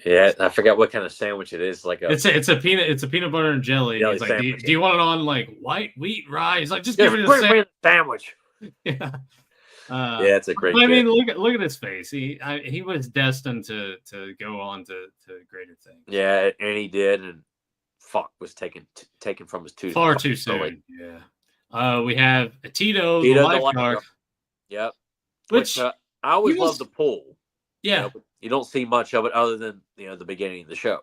Yeah, I forgot what kind of sandwich it is. Like it's a peanut butter and jelly. He's like, do you want it on like white wheat rice? He's like, just give it a sandwich. Yeah. It's a great. I mean, look at his face. He was destined to go on to greater things. Yeah, and he did, and was taken from his tooth far too soon. Yeah. We have Tito the lifeguard. Yep. Which I always love the pool. Yeah. You don't see much of it other than the beginning of the show.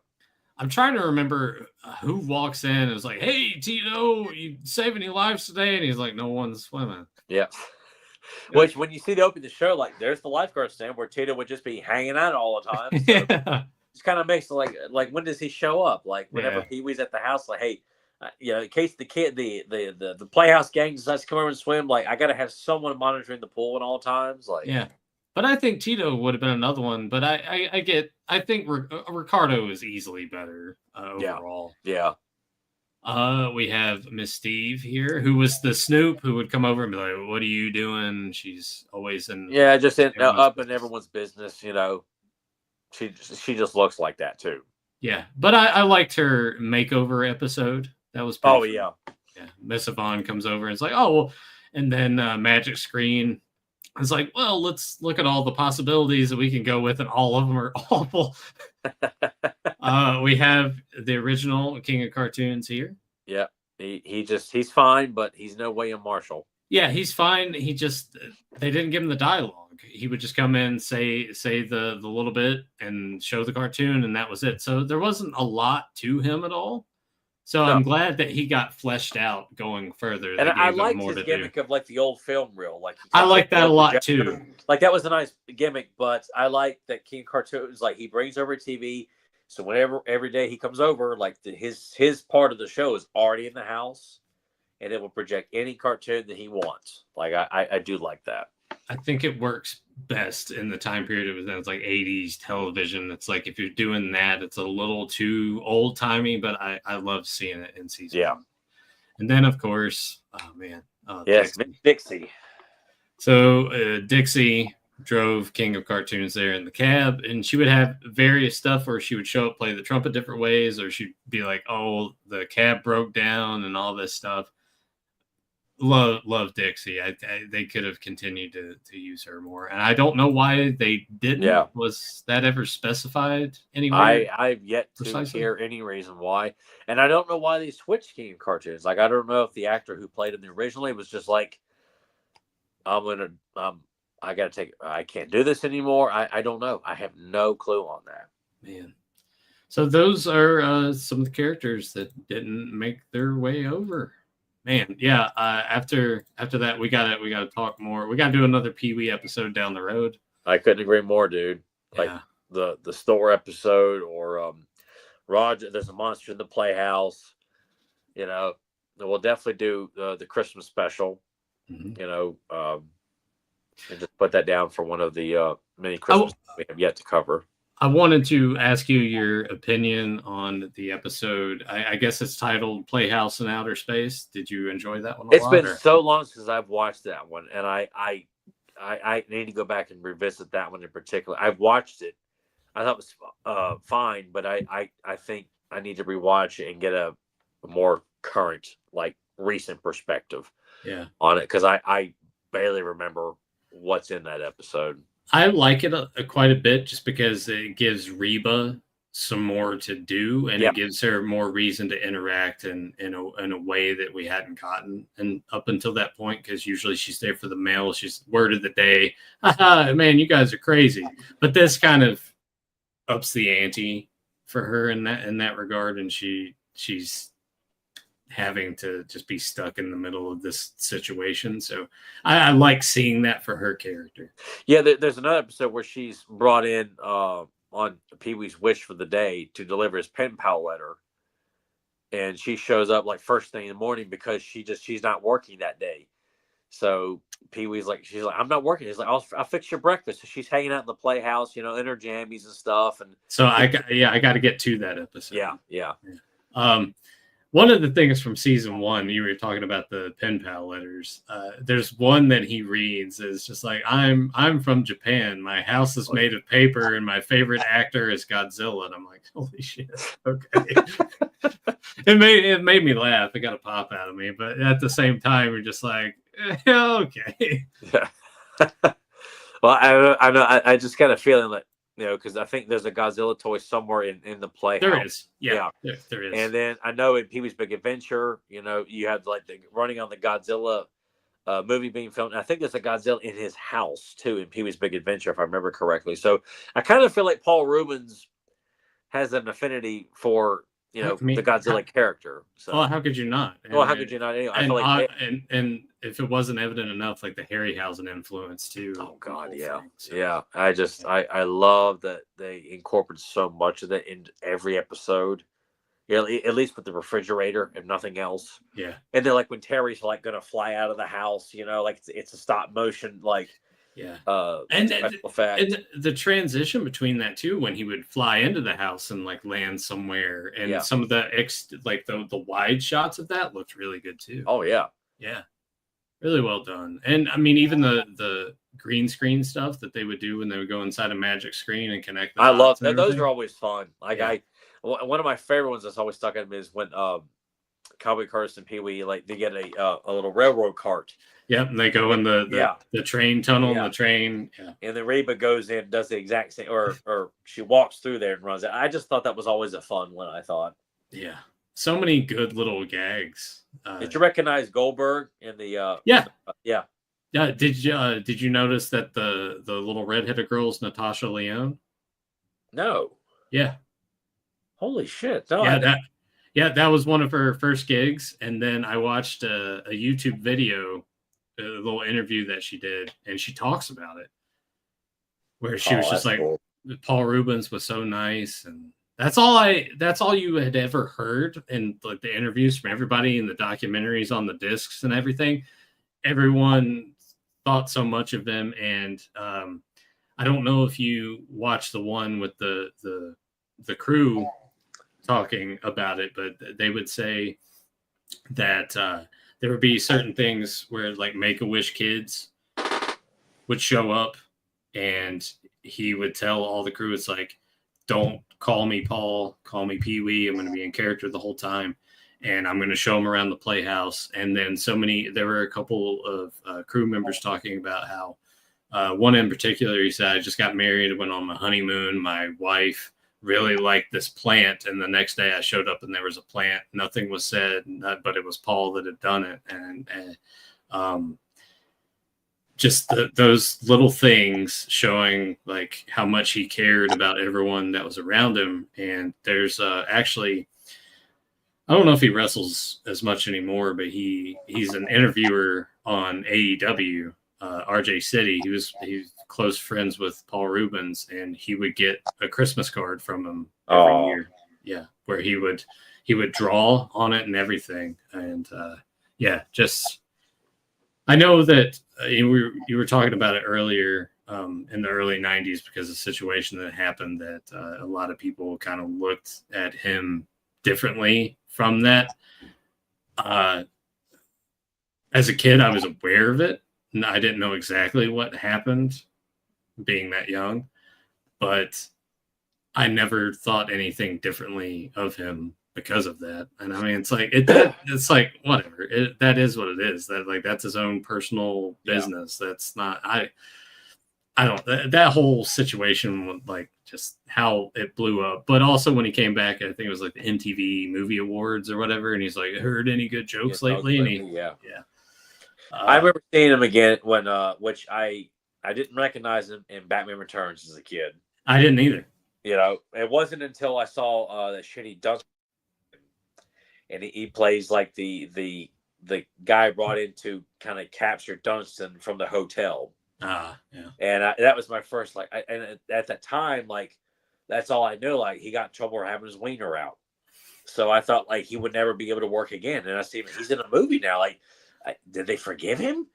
I'm trying to remember who walks in and is like, "Hey, Tito, you save any lives today?" And he's like, "No one's swimming." Yeah. Which, when you see the open of the show, like there's the lifeguard stand where Tito would just be hanging out all the time. So it just kind of makes like when does he show up? Like whenever Pee-wee's at the house, like, hey, in case the Playhouse gang decides to come over and swim, like I got to have someone monitoring the pool at all times. Like, Yeah. But I think Tito would have been another one. But I think Ricardo is easily better overall. Yeah. We have Miss Steve here, who was the Snoop who would come over and be like, "What are you doing?" She's always in. Yeah, just up in everyone's business. She just looks like that too. Yeah, but I liked her makeover episode. That was pretty fun. Yeah. Miss Yvonne comes over and it's like, oh well, and then Magic Screen is like, well, let's look at all the possibilities that we can go with, and all of them are awful. We have the original King of Cartoons here. Yeah, he's fine, but he's no William Marshall. Yeah, he's fine. They didn't give him the dialogue. He would just come in, say the little bit, and show the cartoon, and that was it. So there wasn't a lot to him at all. So no. I'm glad that he got fleshed out going further. And I liked his gimmick of like the old film reel. Like I like that a lot too. Like that was a nice gimmick, but I like that King Cartoons. Like he brings over TV, so whenever every day he comes over, like his part of the show is already in the house, and it will project any cartoon that he wants. Like I do like that. I think it works best in the time period it was like 80s television. It's like if you're doing that, it's a little too old timey, but I love seeing it in season. Yeah. And then of course, oh man. Yes, Dixie. So Dixie drove King of Cartoons there in the cab, and she would have various stuff where she would show up, play the trumpet different ways, or she'd be like, oh, the cab broke down and all this stuff. Love Dixie. They could have continued to use her more, and I don't know why they didn't. Yeah. Was that ever specified anywhere? I've yet to hear any reason why, and I don't know why they switched King of Cartoons. Like I don't know if the actor who played him originally was just like, I can't do this anymore. I don't know. I have no clue on that. Man. So those are some of the characters that didn't make their way over. Man, yeah. After that, we gotta talk more. We gotta do another Pee Wee episode down the road. I couldn't agree more, dude. Like the store episode, or Roger. There's a monster in the Playhouse. We'll definitely do the Christmas special. Mm-hmm. And just put that down for one of the many Christmas we have yet to cover. I wanted to ask you your opinion on the episode. I guess it's titled Playhouse in Outer Space. Did you enjoy that one? It's been so long since I've watched that one, and I need to go back and revisit that one in particular. I've watched it. I thought it was fine, but I think I need to rewatch it and get a more current, like recent perspective on it, because I barely remember what's in that episode. I like it quite a bit just because it gives Reba some more to do, and it gives her more reason to interact in a way that we hadn't gotten and up until that point, because usually she's there for the mail. She's word of the day. Man, you guys are crazy. But this kind of ups the ante for her in that regard, and she's having to just be stuck in the middle of this situation. So I like seeing that for her character. Yeah, there's another episode where she's brought in on Pee-wee's wish for the day to deliver his pen pal letter, and she shows up like first thing in the morning because she's not working that day. So Pee-wee's like, she's like, I'm not working. He's like, I'll fix your breakfast. So she's hanging out in the Playhouse, in her jammies and stuff. And so I got to get to that episode. Yeah. One of the things from season 1, you were talking about the pen pal letters. There's one that he reads is just like, I'm from Japan. My house is made of paper, and my favorite actor is Godzilla. And I'm like, holy shit. Okay. It made me laugh. It got a pop out of me. But at the same time, we're just like, okay. Yeah. Well, I know. I just got a feeling that, because I think there's a Godzilla toy somewhere in the Playhouse. There is. Yeah. There is. And then I know in Pee-wee's Big Adventure, you have like the running on the Godzilla movie being filmed. And I think there's a Godzilla in his house too in Pee-wee's Big Adventure, if I remember correctly. So I kind of feel like Paul Reubens has an affinity for the Godzilla character. So how could you not? How could you not? Anyway, I feel like and if it wasn't evident enough, like the Harryhausen influence too. Oh God, yeah. So. Yeah. I love that they incorporate so much of that into every episode. Yeah, at least with the refrigerator, if nothing else. Yeah. And then like when Terry's like gonna fly out of the house, like it's a stop motion Yeah. and And special effect. and the transition between that too, when he would fly into the house and like land somewhere, and some of the the wide shots of that looked really good too. Oh yeah. Yeah. Really well done. And I mean, even the green screen stuff that they would do when they would go inside a magic screen and connect the I love dots and that. Those everything. are always fun. One of my favorite ones that's always stuck in me is when Cowboy Curtis and Pee Wee they get a little railroad cart. Yep, and they go in the train tunnel and the train. Yeah. And then Reba goes in, does the exact same, or she walks through there and runs it. I just thought that was always a fun one. I thought. Yeah, so many good little gags. Did you recognize Goldberg in the? Yeah. Yeah. Did you notice that the little redheaded girl's Natasha Lyonne? No. Yeah. Holy shit! No, that was one of her first gigs, and then I watched a YouTube video, a little interview that she did, and she talks about it, where she was just like, cool. Paul Rubens was so nice, and that's all you had ever heard in like the interviews from everybody and the documentaries on the discs and everything. Everyone thought so much of them, and I don't know if you watched the one with the crew talking about it, but they would say that there would be certain things where like Make-A-Wish kids would show up, and he would tell all the crew, it's like, don't call me Paul, call me Pee Wee. I'm going to be in character the whole time, and I'm going to show them around the Playhouse. And then there were a couple of crew members talking about how one in particular, he said, I just got married, went on my honeymoon. My wife really liked this plant, and the next day I showed up and there was a plant. Nothing was said, but it was Paul that had done it. And just those little things showing like how much he cared about everyone that was around him. And there's actually, I don't know if he wrestles as much anymore, but he's an interviewer on AEW, RJ City. He's close friends with Paul Rubens, and he would get a Christmas card from him every year. Yeah, where he would draw on it and everything. And just I know that you were talking about it earlier in the early 90s because of the situation that happened, that a lot of people kind of looked at him differently from that. As a kid, I was aware of it, and I didn't know exactly what happened being that young, but I never thought anything differently of him because of that. And I mean, it's like whatever, that is what it is. That's his own personal business. Yeah. That's not, I don't, that whole situation, like just how it blew up. But also when he came back, I think it was like the MTV Movie Awards or whatever, and he's like, heard any good jokes lately? And I remember seeing him again when which I didn't recognize him in Batman Returns as a kid. I didn't either. It wasn't until I saw that shitty Dunk, and he plays like the guy brought in to kind of capture Dunstan from the hotel. Yeah. And that was my first and at that time, like, that's all I knew. Like, he got in trouble for having his wiener out, so I thought like he would never be able to work again. And I see him, he's in a movie now. Like, did they forgive him?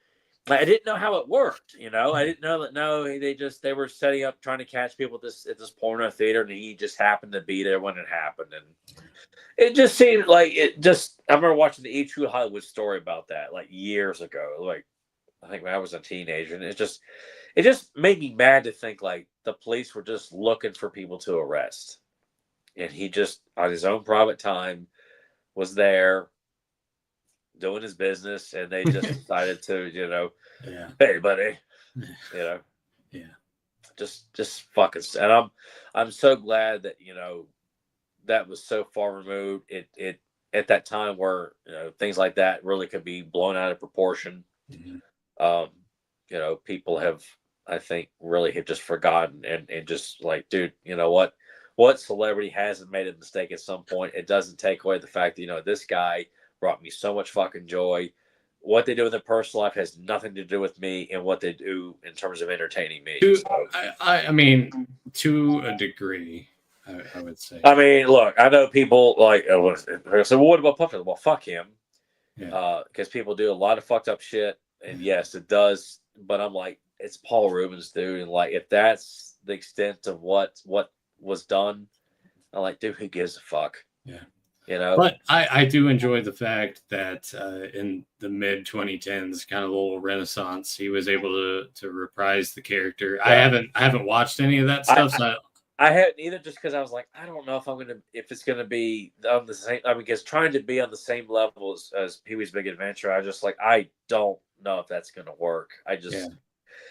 I didn't know how it worked. I didn't know that. No, they were setting up, trying to catch people at this porno theater, and he just happened to be there when it happened. And it just seemed like I remember watching the E! True Hollywood Story about that like years ago. Like, I think when I was a teenager, and it just made me mad to think like the police were just looking for people to arrest, and he just on his own private time was there doing his business, and they just decided to, hey buddy, just fucking. And I'm so glad that that was so far removed. It at that time where things like that really could be blown out of proportion. Mm-hmm. People have, I think, really have just forgotten and just like, dude, what celebrity hasn't made a mistake at some point? It doesn't take away the fact that this guy brought me so much fucking joy. What they do in their personal life has nothing to do with me, and what they do in terms of entertaining me. I mean, to a degree, I would say. I mean, look, I know people like so. What about Puffin? Well, fuck him. Yeah. Because people do a lot of fucked up shit, and yes, it does. But I'm like, it's Paul Rubens, dude, and like, if that's the extent of what was done, I'm like, dude, who gives a fuck? Yeah. You know. But I do enjoy the fact that in the mid 2010s, kind of a little renaissance, he was able to reprise the character. Yeah. I haven't watched any of that stuff. I hadn't either, just because I was like, I don't know if it's gonna be on the same. I mean, because trying to be on the same level as Pee Wee's Big Adventure, I don't know if that's gonna work.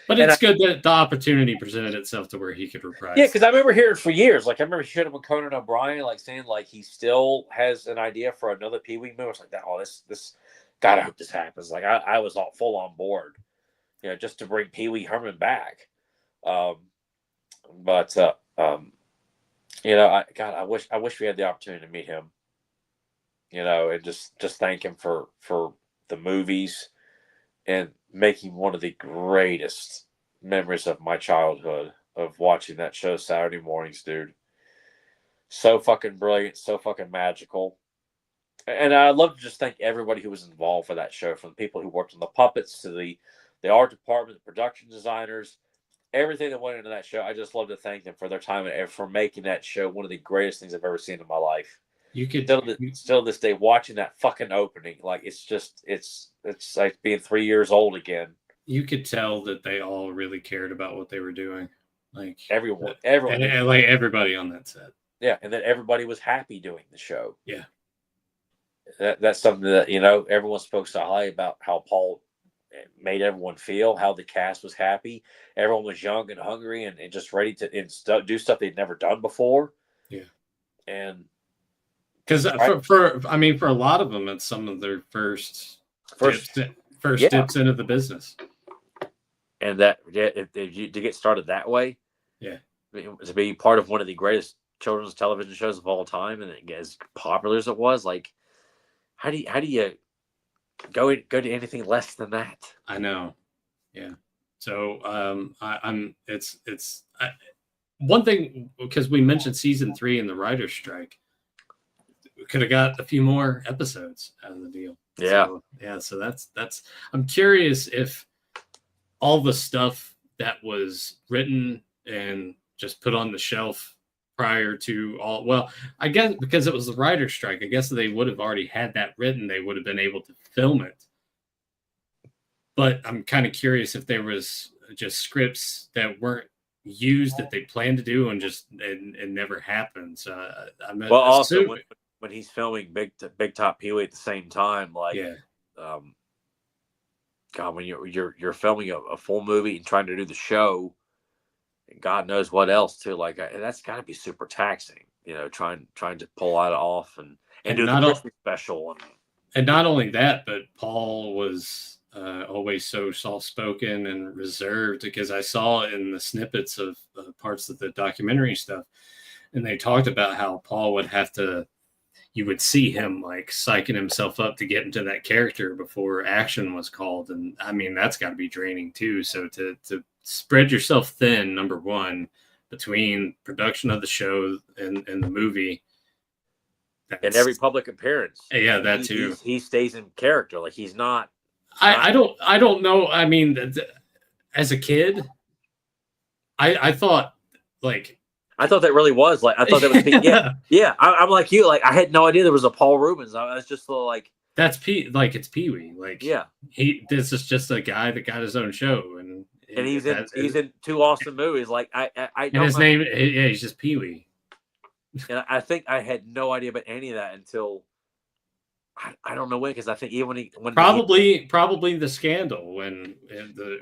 But it's good that the opportunity presented itself to where he could reprise. Yeah, because I remember hearing for years, like I remember hearing him with Conan O'Brien, like saying like he still has an idea for another Pee Wee movie. I was like, oh, this, God, I hope this happens. Like I was all full on board, just to bring Pee Wee Herman back. I wish we had the opportunity to meet him. And just thank him for the movies and making one of the greatest memories of my childhood of watching that show Saturday mornings, dude. So fucking brilliant, so fucking magical. And I'd love to just thank everybody who was involved for that show, from the people who worked on the puppets to the art department, the production designers, everything that went into that show. I just love to thank them for their time and for making that show one of the greatest things I've ever seen in my life. You could still this day watching that fucking opening, like it's like being 3 years old again. You could tell that they all really cared about what they were doing, like everyone, and like everybody on that set. Yeah, and then everybody was happy doing the show. Yeah, that's something that everyone spoke so highly about, how Paul made everyone feel, how the cast was happy, everyone was young and hungry and just ready to do stuff they'd never done before. Yeah, and because for a lot of them, it's some of their first dips into the business, and that if you to get started that way, to be part of one of the greatest children's television shows of all time, and as popular as it was, like how do you go to anything less than that? I know. Yeah. So one thing, because we mentioned season 3 and the writer's strike, we could have got a few more episodes out of the deal. Yeah. So that's I'm curious if all the stuff that was written and just put on the shelf prior to I guess because it was the writer's strike, I guess they would have already had that written. They would have been able to film it. But I'm kind of curious if there was just scripts that weren't used that they planned to do and never happened. So also when he's filming Big Top Pee Wee at the same time, like God, when you're filming a full movie and trying to do the show, and God knows what else too, like that's got to be super taxing, trying to pull that off and do the Christmas special. And not only that, but Paul was always so soft-spoken and reserved, because I saw in the snippets of parts of the documentary stuff, and they talked about how Paul would have to, you would see him like psyching himself up to get into that character before action was called. And I mean, that's got to be draining too. So to spread yourself thin, number one, between production of the show and the movie. And every public appearance. Yeah, that too. He stays in character. Like he's not. I don't know. I mean, as a kid, I thought that really was like, I thought that was yeah. I'm like you. Like I had no idea there was a Paul Rubens. I was just like, it's Pee Wee. Like this is just a guy that got his own show, and he's in 2 awesome movies. Like I and his name, he's just Pee Wee. And I think I had no idea about any of that until I don't know when, because I think even when probably the scandal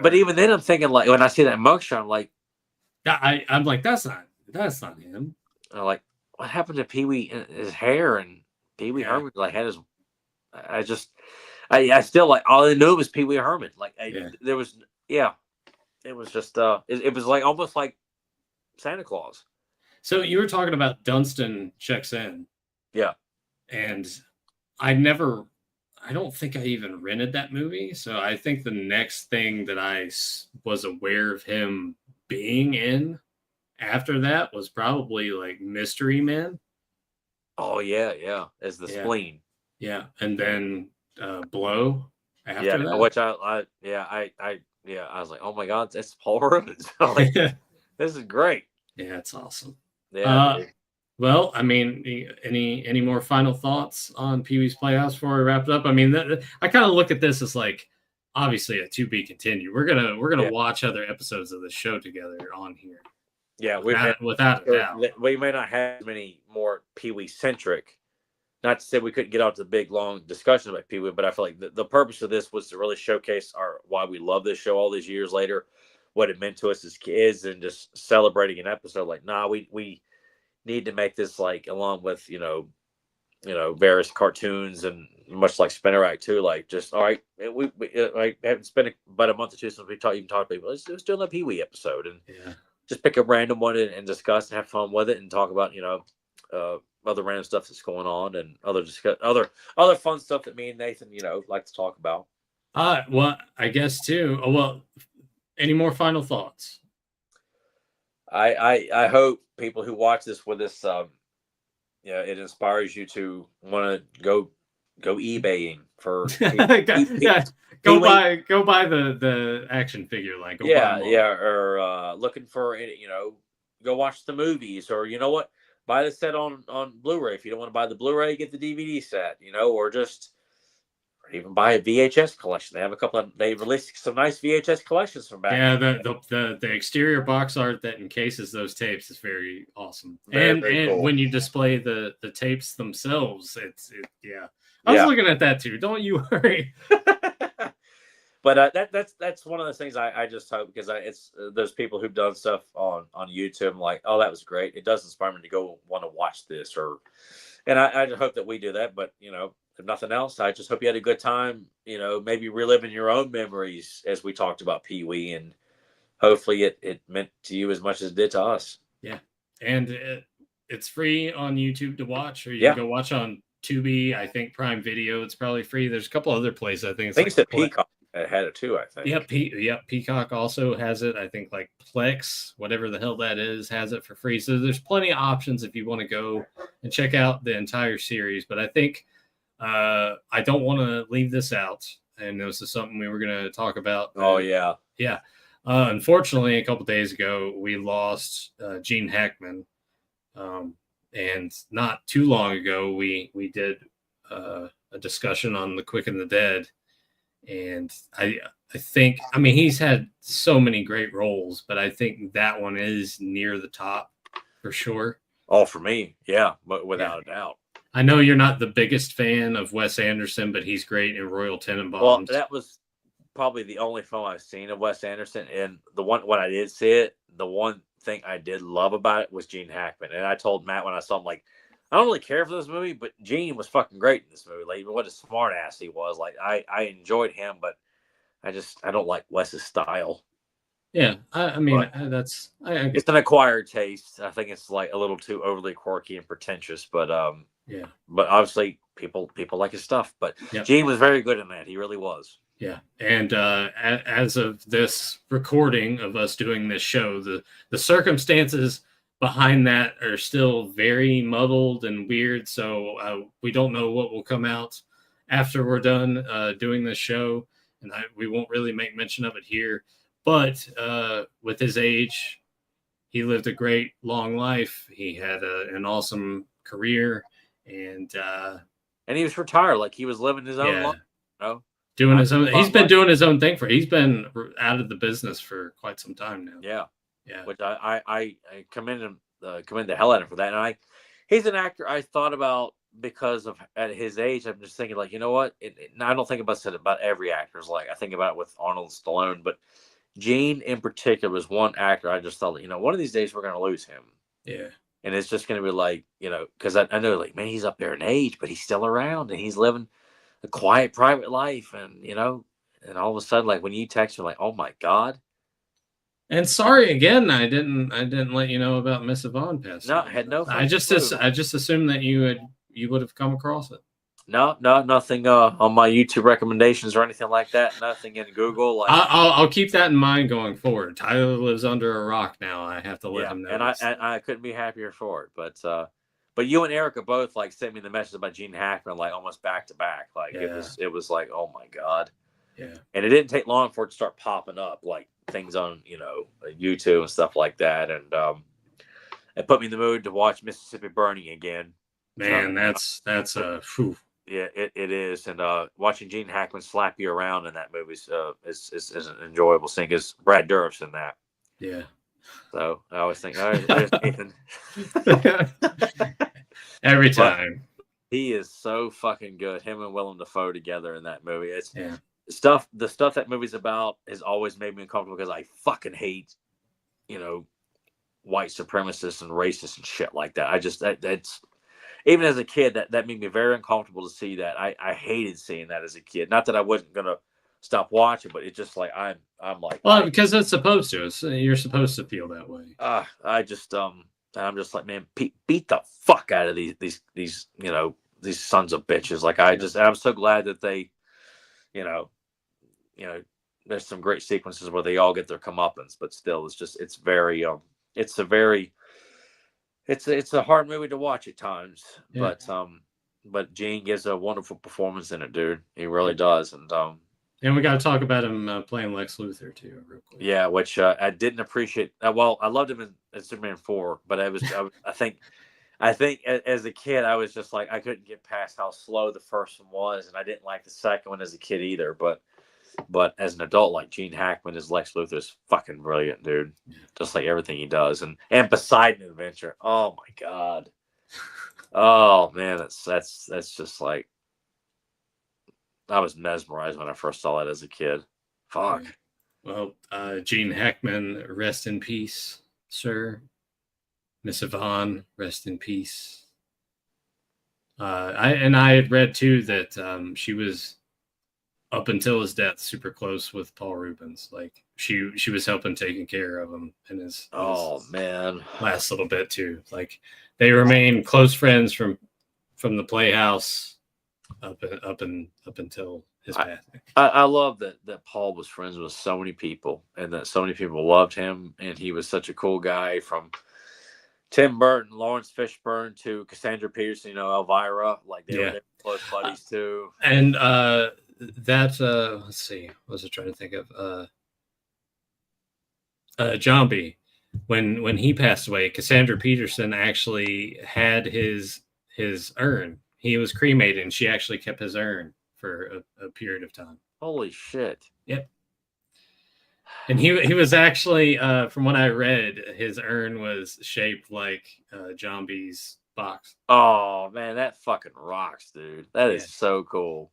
but even then I'm thinking, like, when I see that mugshot, I'm like, I'm like, that's not him. I'm like, what happened to Pee Wee and his hair? And Pee Wee Herman like had his. I still like, all I knew was Pee Wee Herman. Like there was it was just it was like almost like Santa Claus. So you were talking about Dunstan Checks In. Yeah. And I don't think I even rented that movie. So I think the next thing that I was aware of him being in after that was probably like Mystery Men. Oh yeah. As the spleen. Yeah, and then Blow after Yeah, that. which I was like, oh my God, that's Paul Rubens. Like, this is great. Yeah, it's awesome. Yeah. Well, I mean, any more final thoughts on Pee Wee's Playhouse before we wrap it up? I mean, I kind of look at this as like obviously a to be continued. We're gonna watch other episodes of the show together on here. Yeah, without a doubt. We may not have many more Pee Wee centric. Not to say we couldn't get out to the big long discussion about Pee Wee, but I feel like the purpose of this was to really showcase why we love this show all these years later, what it meant to us as kids, and just celebrating an episode. Like, we need to make this like along with various cartoons and much like Spinner Act too. Like, just all right, we it's been about a month or two since we even talked to people. Let's do another Pee Wee episode and just pick a random one and discuss and have fun with it and talk about other random stuff that's going on and other fun stuff that me and Nathan like to talk about. Well, I guess too. Well, any more final thoughts? I hope people who watch this with this, it inspires you to want to go eBaying for go buy the action figure line. Or looking for go watch the movies, or what, buy the set on Blu-ray. If you don't want to buy the Blu-ray, get the DVD set, or just even buy a VHS collection. They released some nice VHS collections from back. Yeah, the exterior box art that encases those tapes is very awesome. Very cool. When you display the tapes themselves, I was looking at that too. Don't you worry. But that's one of those things I just hope, because it's those people who've done stuff on YouTube. I'm like, oh, that was great. It does inspire me to go want to watch this, and I just hope that we do that. But if nothing else, I just hope you had a good time. Maybe reliving your own memories as we talked about Pee Wee, and hopefully it meant to you as much as it did to us. Yeah, and it's free on YouTube to watch, or you can go watch on Tubi. I think Prime Video, it's probably free. There's a couple other places. I think it's at Peacock. It had it too, I think. Yeah, Peacock also has it. I think like Plex, whatever the hell that is, has it for free. So there's plenty of options if you want to go and check out the entire series. But I think I don't want to leave this out, and this is something we were going to talk about. Oh yeah. Unfortunately, a couple days ago we lost Gene Hackman, and not too long ago we did a discussion on The Quick and the Dead. And I think, he's had so many great roles, but I think that one is near the top for sure. Oh, for me, yeah, but without a doubt. I know you're not the biggest fan of Wes Anderson, but he's great in Royal Tenenbaums. Well, that was probably the only film I've seen of Wes Anderson, and when I did see it, the one thing I did love about it was Gene Hackman. And I told Matt when I saw him, like, I don't really care for this movie, but Gene was fucking great in this movie. Like, what a smart ass he was. Like, I enjoyed him, but I don't like Wes's style. Yeah, it's an acquired taste. I think it's like a little too overly quirky and pretentious, but but obviously people like his stuff. But Gene was very good in that. He really was. Yeah, and as of this recording of us doing this show, the circumstances behind that are still very muddled and weird. So we don't know what will come out after we're done doing this show. And we won't really make mention of it here. But with his age, he lived a great long life. He had an awesome career. And he was retired. Like, he was living his own life. Doing his own. He's been doing his own thing he's been out of the business for quite some time now. Yeah. Which I commend the hell out of him for that. And he's an actor I thought about because of at his age. I'm just thinking, like, you know what? I don't think about every actor's like I think about it with Arnold Stallone, but Gene in particular was one actor I just thought, one of these days we're going to lose him. Yeah. And it's just going to be like, because I know, like, man, he's up there in age, but he's still around and he's living a quiet, private life. And, and all of a sudden, like, when you text me, like, oh my God. And sorry again, I didn't let you know about Miss Yvonne passing. No, I had no. I just assumed that you would have come across it. No, nothing on my YouTube recommendations or anything like that. Nothing in Google. Like, I'll keep that in mind going forward. Tyler lives under a rock now. I have to let him know. And I couldn't be happier for it. But you and Erica both like sent me the message about Gene Hackman like almost back to back. Like it was like, oh my God. Yeah. And it didn't take long for it to start popping up like things on YouTube and stuff like that. And it put me in the mood to watch Mississippi Burning again. Man, that's a whew. Yeah, it is. And watching Gene Hackman slap you around in that movie is an enjoyable thing because Brad Dourif's in that. Yeah. So I always think, oh, there's Nathan. Every time. But he is so fucking good. Him and Willem Dafoe together in that movie. It's yeah. The stuff that movie's about has always made me uncomfortable because I fucking hate, white supremacists and racists and shit like that. I just that's even as a kid that made me very uncomfortable to see that. I hated seeing that as a kid. Not that I wasn't gonna stop watching, but it's just like I'm like, well, because it's supposed to. You're supposed to feel that way. I'm just like, man, beat the fuck out of these sons of bitches. Like I'm so glad that they, there's some great sequences where they all get their comeuppance, but still, it's a hard movie to watch at times. Yeah. But Gene gives a wonderful performance in it, dude. He really does, and we got to talk about him playing Lex Luthor too, real quick. Yeah, which I didn't appreciate. Well, I loved him in Superman 4, but I think as a kid I was just like I couldn't get past how slow the first one was, and I didn't like the second one as a kid either. But as an adult, like Gene Hackman as Lex Luthor is fucking brilliant, dude. Yeah. Just like everything he does, and Poseidon Adventure. Oh my God. Oh man, that's just like. I was mesmerized when I first saw it as a kid. Fuck. Well, Gene Hackman, rest in peace, sir. Miss Yvonne, rest in peace. I had read too that she was up until his death super close with Paul Rubens. Like she was helping taking care of him in his man last little bit too. Like they remain close friends from the Playhouse up until his passing. I love that Paul was friends with so many people and that so many people loved him, and he was such a cool guy, from Tim Burton, Lawrence Fishburne to Cassandra Peterson, Elvira, like they were close buddies too. And let's see, what was I trying to think of? John B. When he passed away, Cassandra Peterson actually had his urn. He was cremated, and she actually kept his urn for a period of time. Holy shit! Yep. And he was actually, from what I read, his urn was shaped like John B's box. Oh man, that fucking rocks, dude. That is so cool.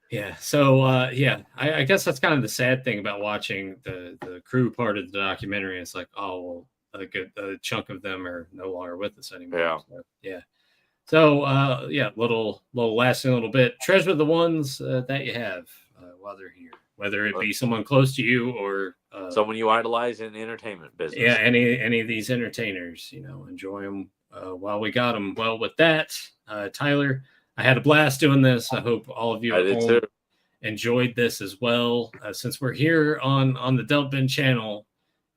Yeah. So I guess that's kind of the sad thing about watching the crew part of the documentary. It's like, oh well, a chunk of them are no longer with us anymore. Yeah. So, yeah. So, little lasting a little bit. Treasure the ones that you have while they're here, whether it be someone close to you or someone you idolize in the entertainment business. Yeah, any of these entertainers, enjoy them while we got them. Well, with that, Tyler, I had a blast doing this. I hope all of you at home enjoyed this as well. Since we're here on the Dump Bin channel,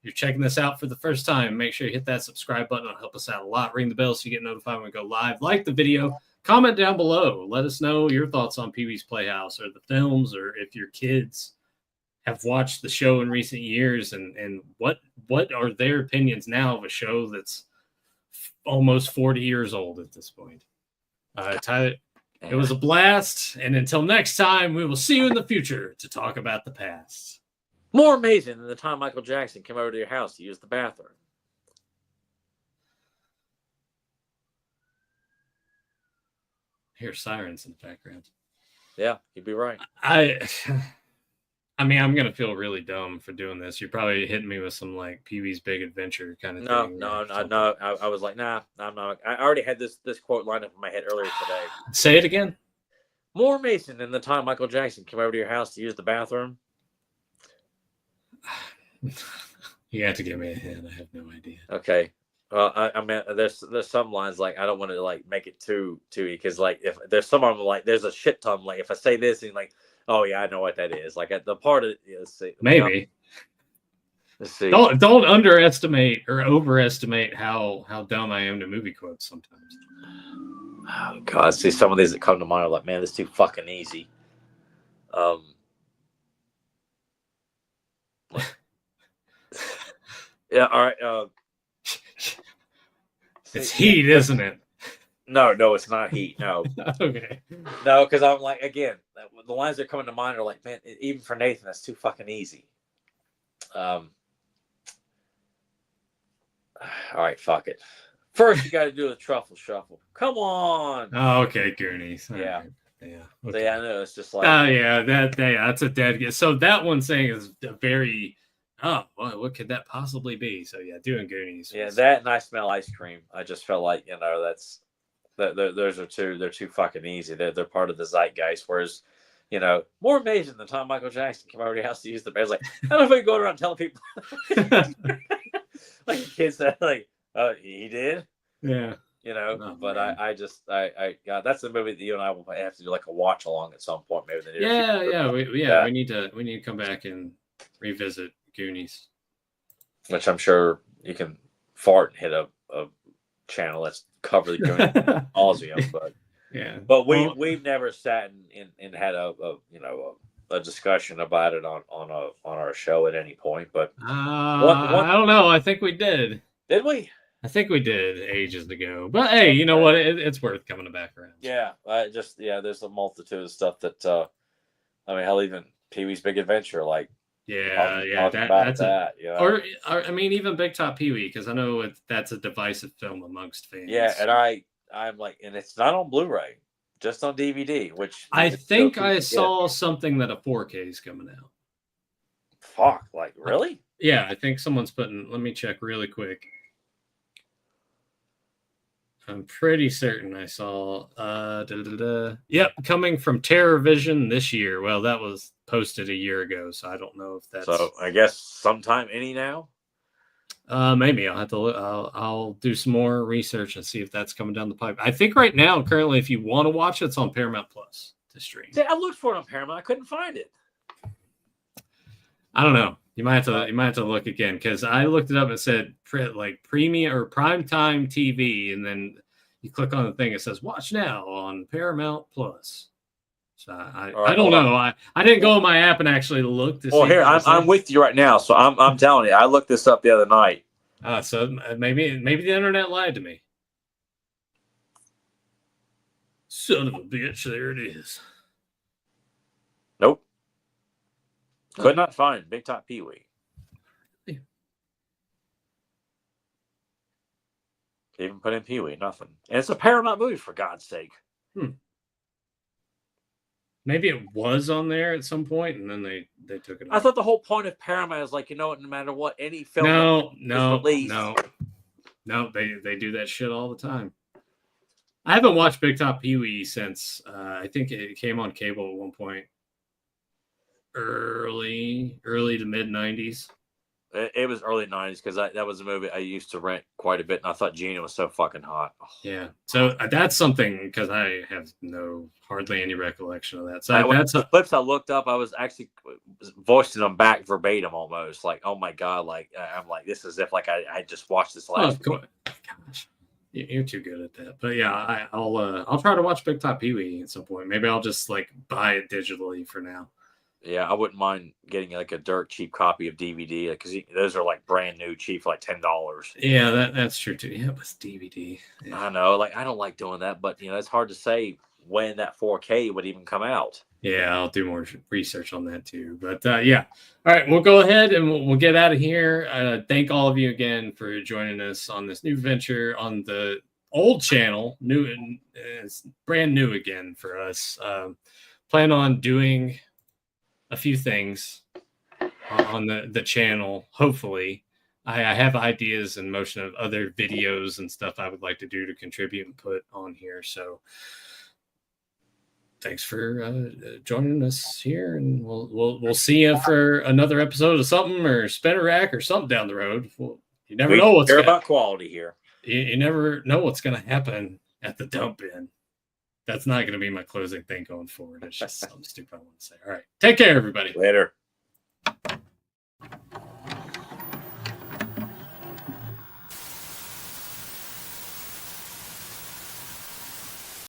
you're checking this out for the first time, make sure you hit that subscribe button. It'll help us out a lot. Ring the bell so you get notified when we go live. Like the video. Comment down below. Let us know your thoughts on Pee-wee's Playhouse or the films, or if your kids have watched the show in recent years, and what are their opinions now of a show that's almost 40 years old at this point. Tyler, it was a blast. And until next time, we will see you in the future to talk about the past. More amazing than the time Michael Jackson came over to your house to use the bathroom. I hear sirens in the background. Yeah, you'd be right. I mean, I'm going to feel really dumb for doing this. You're probably hitting me with some like Pee-wee's Big Adventure kind of thing. No. I was like, nah, I'm not. I already had this quote lined up in my head earlier today. Say it again. More amazing than the time Michael Jackson came over to your house to use the bathroom. You have to give me a hint. I have no idea. Okay. I mean, there's some lines like I don't want to like make it too because like if there's some of them like there's a shit ton like if I say this and like oh yeah I know what that is like at the part of let's see Maybe. let's see Don't underestimate or overestimate how dumb I am to movie quotes sometimes. oh god see some of these that come to mind are like man this is too fucking easy. Yeah all right. It's heat, isn't it? No, it's not heat. No, Okay. no, because I'm like again, the lines that are coming to mind are like, man, even for Nathan, that's too fucking easy. All right, fuck it. First, you got to do the truffle shuffle. Come on. Oh, okay, Goonies. Yeah. Right. Yeah. So, Okay. yeah, I know it's just like. Oh yeah, that's a dead guess. So that one saying is a very. Oh, well, what could that possibly be? So yeah, doing Goonies. Yeah, that and I smell ice cream. I just felt like those are two. They're too fucking easy. They're part of the zeitgeist. Whereas, more amazing than Tom Michael Jackson came over to your house to use the. I was like, I don't know if we can go around telling people. Like kids that like, oh, he did. Yeah. Oh, but I God, that's the movie that you and I will have to do like a watch along at some point, maybe. We need to come back and revisit Goonies, which I'm sure you can fart and hit a channel that's covered the nauseum, but yeah. But we've never sat and had a discussion about it on our show at any point. But I don't know. I think we did. Did we? I think we did ages ago. But hey, you know what? It's worth coming back around. Yeah, there's a multitude of stuff that I mean, hell, even Pee-wee's Big Adventure, like that's that. Or I mean, even Big Top Pee-wee, because I know that's a divisive film amongst fans. Yeah, and I'm like, and it's not on Blu-ray, just on DVD. Which I think I saw something that a 4K is coming out. Fuck, like really? Yeah, I think someone's putting. Let me check really quick. I'm pretty certain I saw. Yep, coming from TerrorVision this year. Well, that was posted a year ago, so I don't know if that's. So I guess sometime now. Maybe I'll have to look. I'll do some more research and see if that's coming down the pipe. I think right now, currently, if you want to watch it, it's on Paramount Plus to stream. See, I looked for it on Paramount. I couldn't find it. I don't know. You might have to look again because I looked it up and it said like premium or primetime TV, and then you click on the thing. It says watch now on Paramount Plus. So I don't know. I didn't go in my app and actually look to see. Well, here I'm with you right now. So I'm telling you, I looked this up the other night. So maybe the internet lied to me. Son of a bitch! There it is. Nope. Could not find Big Top Pee-wee. Even put in Pee-wee, nothing. And it's a Paramount movie, for God's sake. Maybe it was on there at some point, and then they took it off. I thought the whole point of Paramount is like, no matter what, any film No, they do that shit all the time. I haven't watched Big Top Pee-wee since I think it came on cable at one point. Early to mid 90s. It was early 90s because that was a movie I used to rent quite a bit, and I thought Gina was so fucking hot. Oh. Yeah, so that's something because I have hardly any recollection of that. So that's the clips I looked up. I was actually voicing them back verbatim, almost like, oh my god, like I'm like this is if like I just watched this last. Oh, gosh, you're too good at that. But yeah, I'll try to watch Big Top Pee-wee at some point. Maybe I'll just like buy it digitally for now. Yeah, I wouldn't mind getting like a dirt cheap copy of DVD because those are like brand new cheap for like $10. Yeah, that's true too. Yeah, it was DVD. Yeah. I know, like I don't like doing that, but it's hard to say when that 4K would even come out. Yeah, I'll do more research on that too. But yeah, all right, we'll go ahead and we'll get out of here. Thank all of you again for joining us on this new venture on the old channel. It's brand new again for us. Plan on doing a few things on the channel. Hopefully, I have ideas in motion of other videos and stuff I would like to do to contribute and put on here. So thanks for joining us here, and we'll see you for another episode of something or Spinner Rack or something down the road. You never know what's care about quality here. You never know what's going to happen at the dump bin. That's not going to be my closing thing going forward. It's just something stupid I want to say. All right. Take care, everybody. Later.